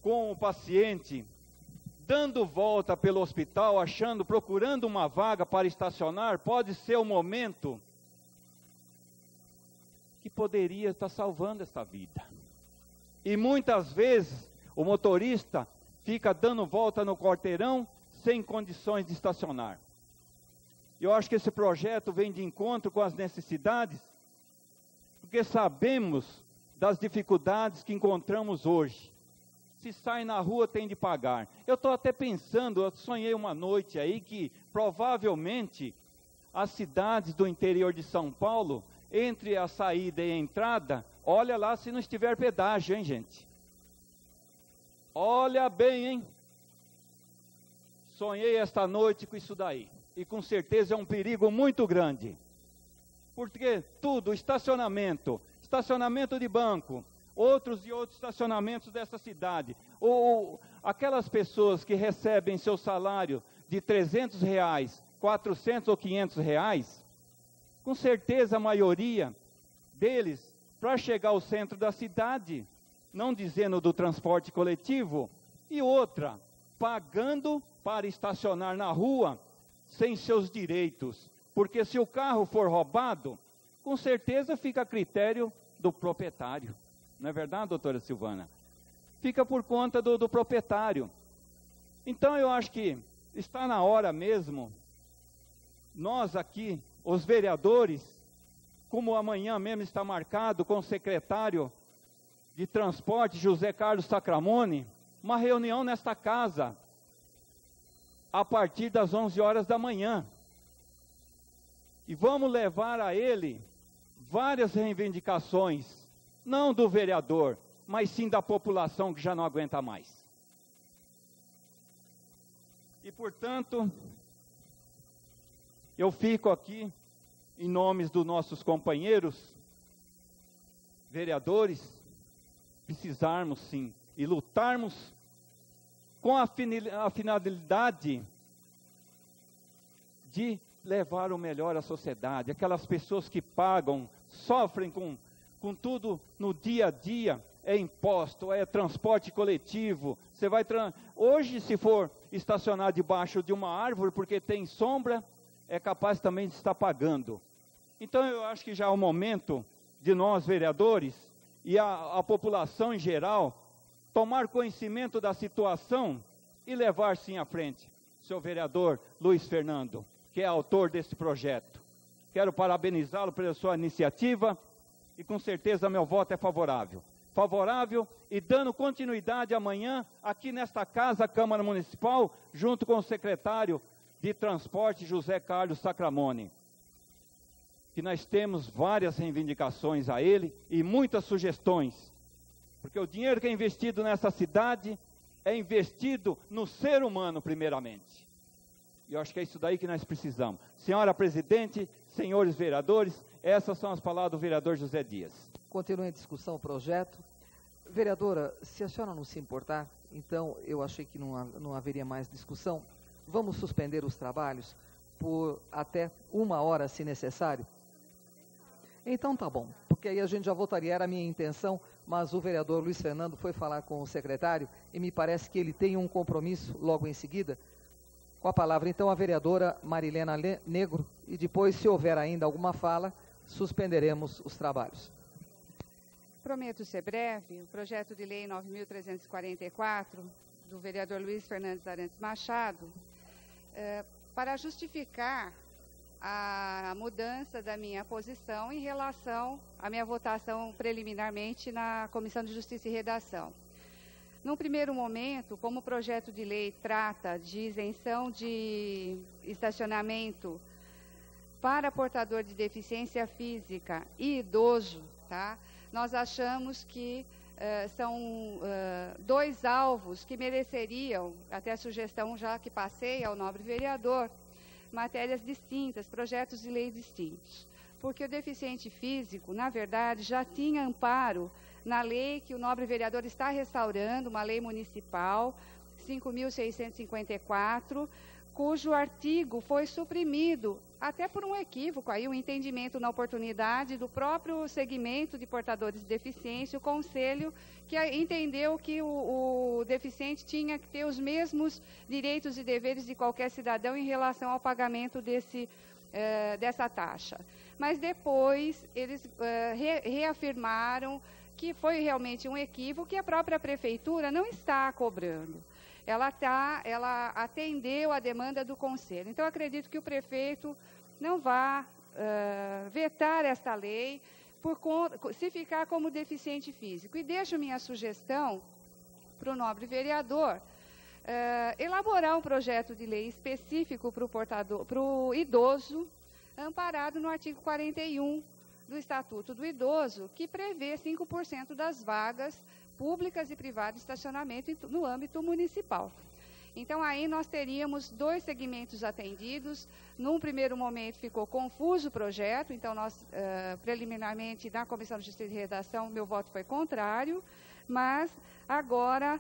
com o paciente, dando volta pelo hospital, procurando uma vaga para estacionar, pode ser o momento que poderia estar salvando essa vida. E muitas vezes o motorista fica dando volta no quarteirão sem condições de estacionar. Eu acho que esse projeto vem de encontro com as necessidades, porque sabemos das dificuldades que encontramos hoje. Se sai na rua tem de pagar. Eu estou até pensando, eu sonhei uma noite aí que provavelmente as cidades do interior de São Paulo, entre a saída e a entrada, olha lá se não estiver pedágio, hein, gente? Olha bem, hein? Sonhei esta noite com isso daí. E com certeza é um perigo muito grande. Porque tudo, estacionamento de banco, outros e outros estacionamentos dessa cidade, ou aquelas pessoas que recebem seu salário de R$300, 400 ou 500 reais, com certeza a maioria deles, para chegar ao centro da cidade, não dizendo do transporte coletivo, e outra, pagando para estacionar na rua sem seus direitos, porque se o carro for roubado, com certeza fica a critério do proprietário. Não é verdade, doutora Silvana? Fica por conta do proprietário. Então eu acho que está na hora mesmo, nós aqui, os vereadores, como amanhã mesmo está marcado com o secretário de Transporte, José Carlos Sacramone, uma reunião nesta casa, a partir das 11 horas da manhã. E vamos levar a ele várias reivindicações, não do vereador, mas sim da população que já não aguenta mais. E, portanto, eu fico aqui, em nome dos nossos companheiros, vereadores, precisarmos sim, e lutarmos com a finalidade de levar o melhor à sociedade. Aquelas pessoas que pagam, sofrem com tudo no dia a dia, é imposto, é transporte coletivo. Você vai hoje, se for estacionar debaixo de uma árvore porque tem sombra, é capaz também de estar pagando. Então eu acho que já é o momento de nós, vereadores, e a população em geral, tomar conhecimento da situação e levar sim à frente. Seu vereador Luiz Fernando, que é autor desse projeto. Quero parabenizá-lo pela sua iniciativa e com certeza meu voto é favorável. Favorável e dando continuidade amanhã aqui nesta casa, Câmara Municipal, junto com o secretário de Transporte, José Carlos Sacramone. Que nós temos várias reivindicações a ele e muitas sugestões. Porque o dinheiro que é investido nessa cidade é investido no ser humano primeiramente. E eu acho que é isso daí que nós precisamos. Senhora Presidente, senhores vereadores, essas são as palavras do vereador José Dias. Continua em discussão o projeto. Vereadora, se a senhora não se importar, então eu achei que não haveria mais discussão. Vamos suspender os trabalhos por até 1 hora, se necessário? Então tá bom, porque aí a gente já votaria, era a minha intenção, mas o vereador Luiz Fernando foi falar com o secretário e me parece que ele tem um compromisso logo em seguida. Com a palavra, então, a vereadora Marilena Negro, e depois, se houver ainda alguma fala, suspenderemos os trabalhos. Prometo ser breve. O projeto de lei 9.344, do vereador Luiz Fernandes Arantes Machado, para justificar a mudança da minha posição em relação à minha votação preliminarmente na Comissão de Justiça e Redação. Num primeiro momento, como o projeto de lei trata de isenção de estacionamento para portador de deficiência física e idoso, tá? Nós achamos que são 2 alvos que mereceriam, até a sugestão já que passei ao nobre vereador, matérias distintas, projetos de lei distintos. Porque o deficiente físico, na verdade, já tinha amparo na lei que o nobre vereador está restaurando, uma lei municipal, 5.654, cujo artigo foi suprimido, até por um equívoco, aí um entendimento na oportunidade do próprio segmento de portadores de deficiência, o conselho que entendeu que o deficiente tinha que ter os mesmos direitos e deveres de qualquer cidadão em relação ao pagamento dessa taxa. Mas depois eles reafirmaram que foi realmente um equívoco que a própria prefeitura não está cobrando. Ela atendeu a demanda do conselho. Então, acredito que o prefeito não vá vetar esta lei se ficar como deficiente físico. E deixo minha sugestão para o nobre vereador elaborar um projeto de lei específico para o idoso, amparado no artigo 41 do Estatuto do Idoso, que prevê 5% das vagas públicas e privadas de estacionamento no âmbito municipal. Então, aí nós teríamos 2 segmentos atendidos. Num primeiro momento ficou confuso o projeto, então nós, preliminarmente, na Comissão de Justiça e Redação, meu voto foi contrário, mas agora,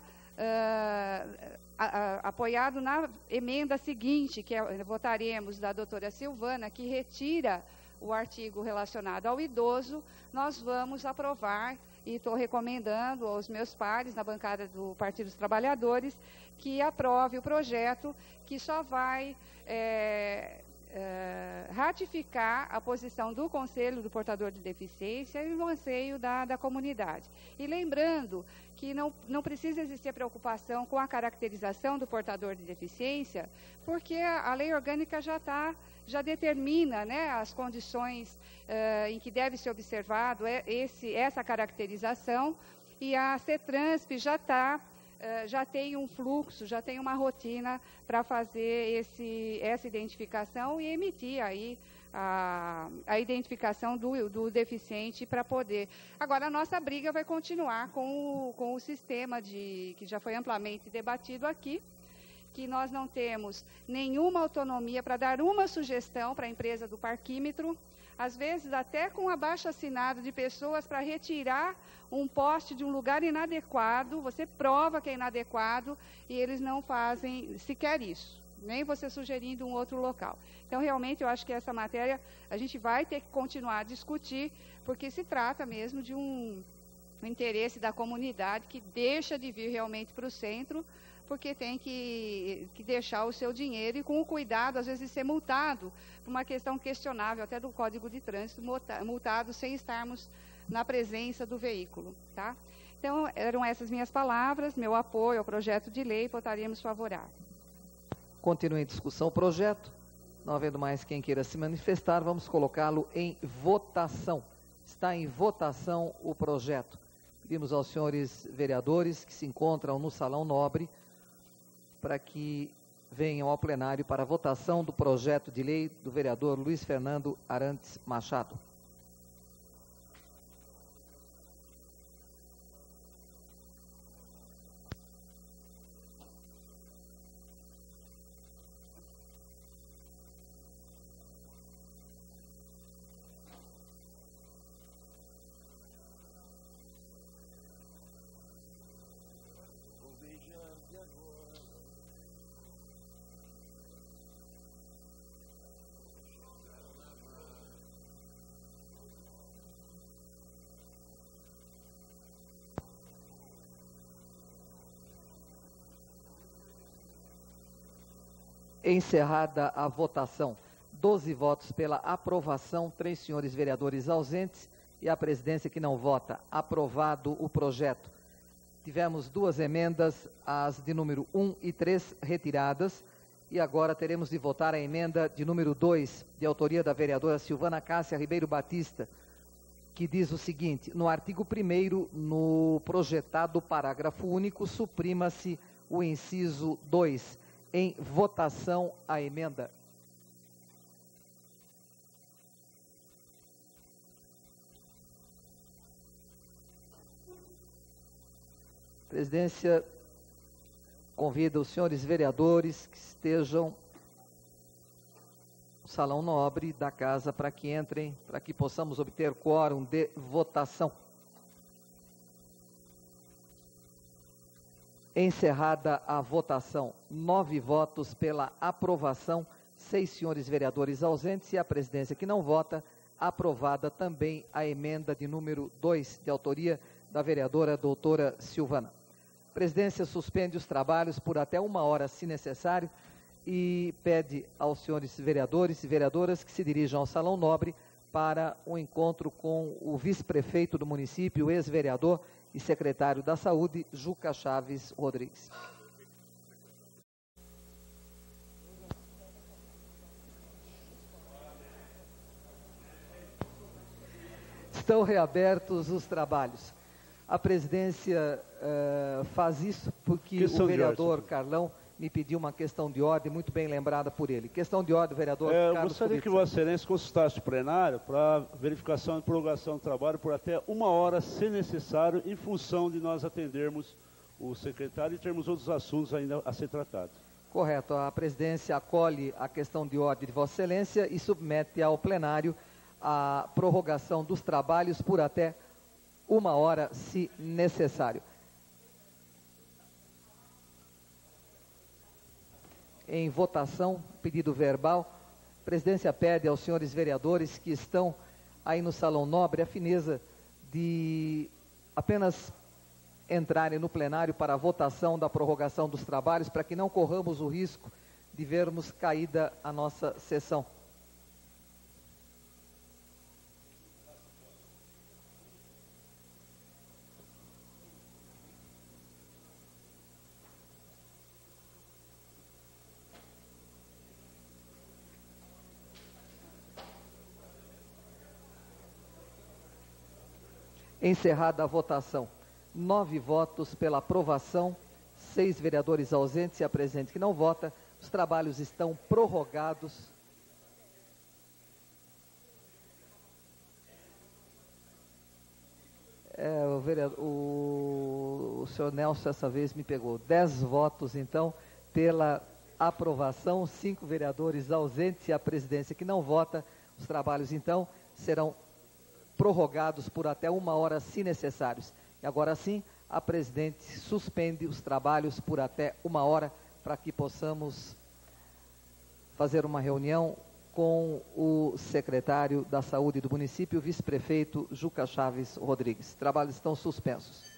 apoiado na emenda seguinte, que votaremos da doutora Silvana, que retira o artigo relacionado ao idoso, nós vamos aprovar, e estou recomendando aos meus pares na bancada do Partido dos Trabalhadores que aprove o projeto, que só vai ratificar a posição do Conselho do Portador de Deficiência e o anseio da comunidade. E lembrando que não precisa existir preocupação com a caracterização do portador de deficiência, porque a lei orgânica já determina, né, as condições em que deve ser observado essa caracterização, e a CETRANSP já tem um fluxo, já tem uma rotina para fazer essa identificação e emitir aí a identificação do deficiente para poder. Agora, a nossa briga vai continuar com o sistema que já foi amplamente debatido aqui, que nós não temos nenhuma autonomia para dar uma sugestão para a empresa do parquímetro, às vezes até com abaixo-assinado de pessoas para retirar um poste de um lugar inadequado, você prova que é inadequado e eles não fazem sequer isso, nem você sugerindo um outro local. Então, realmente, eu acho que essa matéria a gente vai ter que continuar a discutir, porque se trata mesmo de um interesse da comunidade que deixa de vir realmente para o centro, porque tem que deixar o seu dinheiro e com o cuidado, às vezes, de ser multado por uma questão questionável, até do Código de Trânsito, multado sem estarmos na presença do veículo, tá? Então, eram essas minhas palavras, meu apoio ao projeto de lei, votaríamos favorável. Continua em discussão o projeto. Não havendo mais quem queira se manifestar, vamos colocá-lo em votação. Está em votação o projeto. Pedimos aos senhores vereadores que se encontram no Salão Nobre para que venham ao plenário para a votação do projeto de lei do vereador Luiz Fernando Arantes Machado. Encerrada a votação, 12 votos pela aprovação, 3 senhores vereadores ausentes e a presidência que não vota. Aprovado o projeto. Tivemos 2 emendas, as de número 1 e 3 retiradas, e agora teremos de votar a emenda de número 2, de autoria da vereadora Silvana Cássia Ribeiro Batista, que diz o seguinte: no artigo 1º, no projetado parágrafo único, suprima-se o inciso 2. Em votação a emenda. A presidência convida os senhores vereadores que estejam no Salão Nobre da Casa para que entrem, para que possamos obter quórum de votação. Encerrada a votação, 9 votos pela aprovação, 6 senhores vereadores ausentes e a presidência que não vota. Aprovada também a emenda de número 2, de autoria da vereadora doutora Silvana. A presidência suspende os trabalhos por até 1 hora, se necessário, e pede aos senhores vereadores e vereadoras que se dirijam ao Salão Nobre para um encontro com o vice-prefeito do município, ex-vereador e secretário da Saúde, Juca Chaves Rodrigues. Estão reabertos os trabalhos. A presidência faz isso porque o vereador Carlão me pediu uma questão de ordem muito bem lembrada por ele. Questão de ordem, vereador Carlos. Eu gostaria que Vossa Excelência consultasse o plenário para verificação e prorrogação do trabalho por até 1 hora, se necessário, em função de nós atendermos o secretário e termos outros assuntos ainda a ser tratados. Correto. A presidência acolhe a questão de ordem de Vossa Excelência e submete ao plenário a prorrogação dos trabalhos por até 1 hora, se necessário. Em votação, pedido verbal, a presidência pede aos senhores vereadores que estão aí no Salão Nobre a fineza de apenas entrarem no plenário para a votação da prorrogação dos trabalhos, para que não corramos o risco de vermos caída a nossa sessão. Encerrada a votação. 9 votos pela aprovação, 6 vereadores ausentes e a presidente que não vota. Os trabalhos estão prorrogados. O senhor Nelson essa vez me pegou. 10 votos, então, pela aprovação, 5 vereadores ausentes e a presidência que não vota. Os trabalhos, então, serão prorrogados por até 1 hora, se necessários. E agora sim, a presidente suspende os trabalhos por até 1 hora para que possamos fazer uma reunião com o secretário da Saúde do município, o vice-prefeito Juca Chaves Rodrigues. Trabalhos estão suspensos.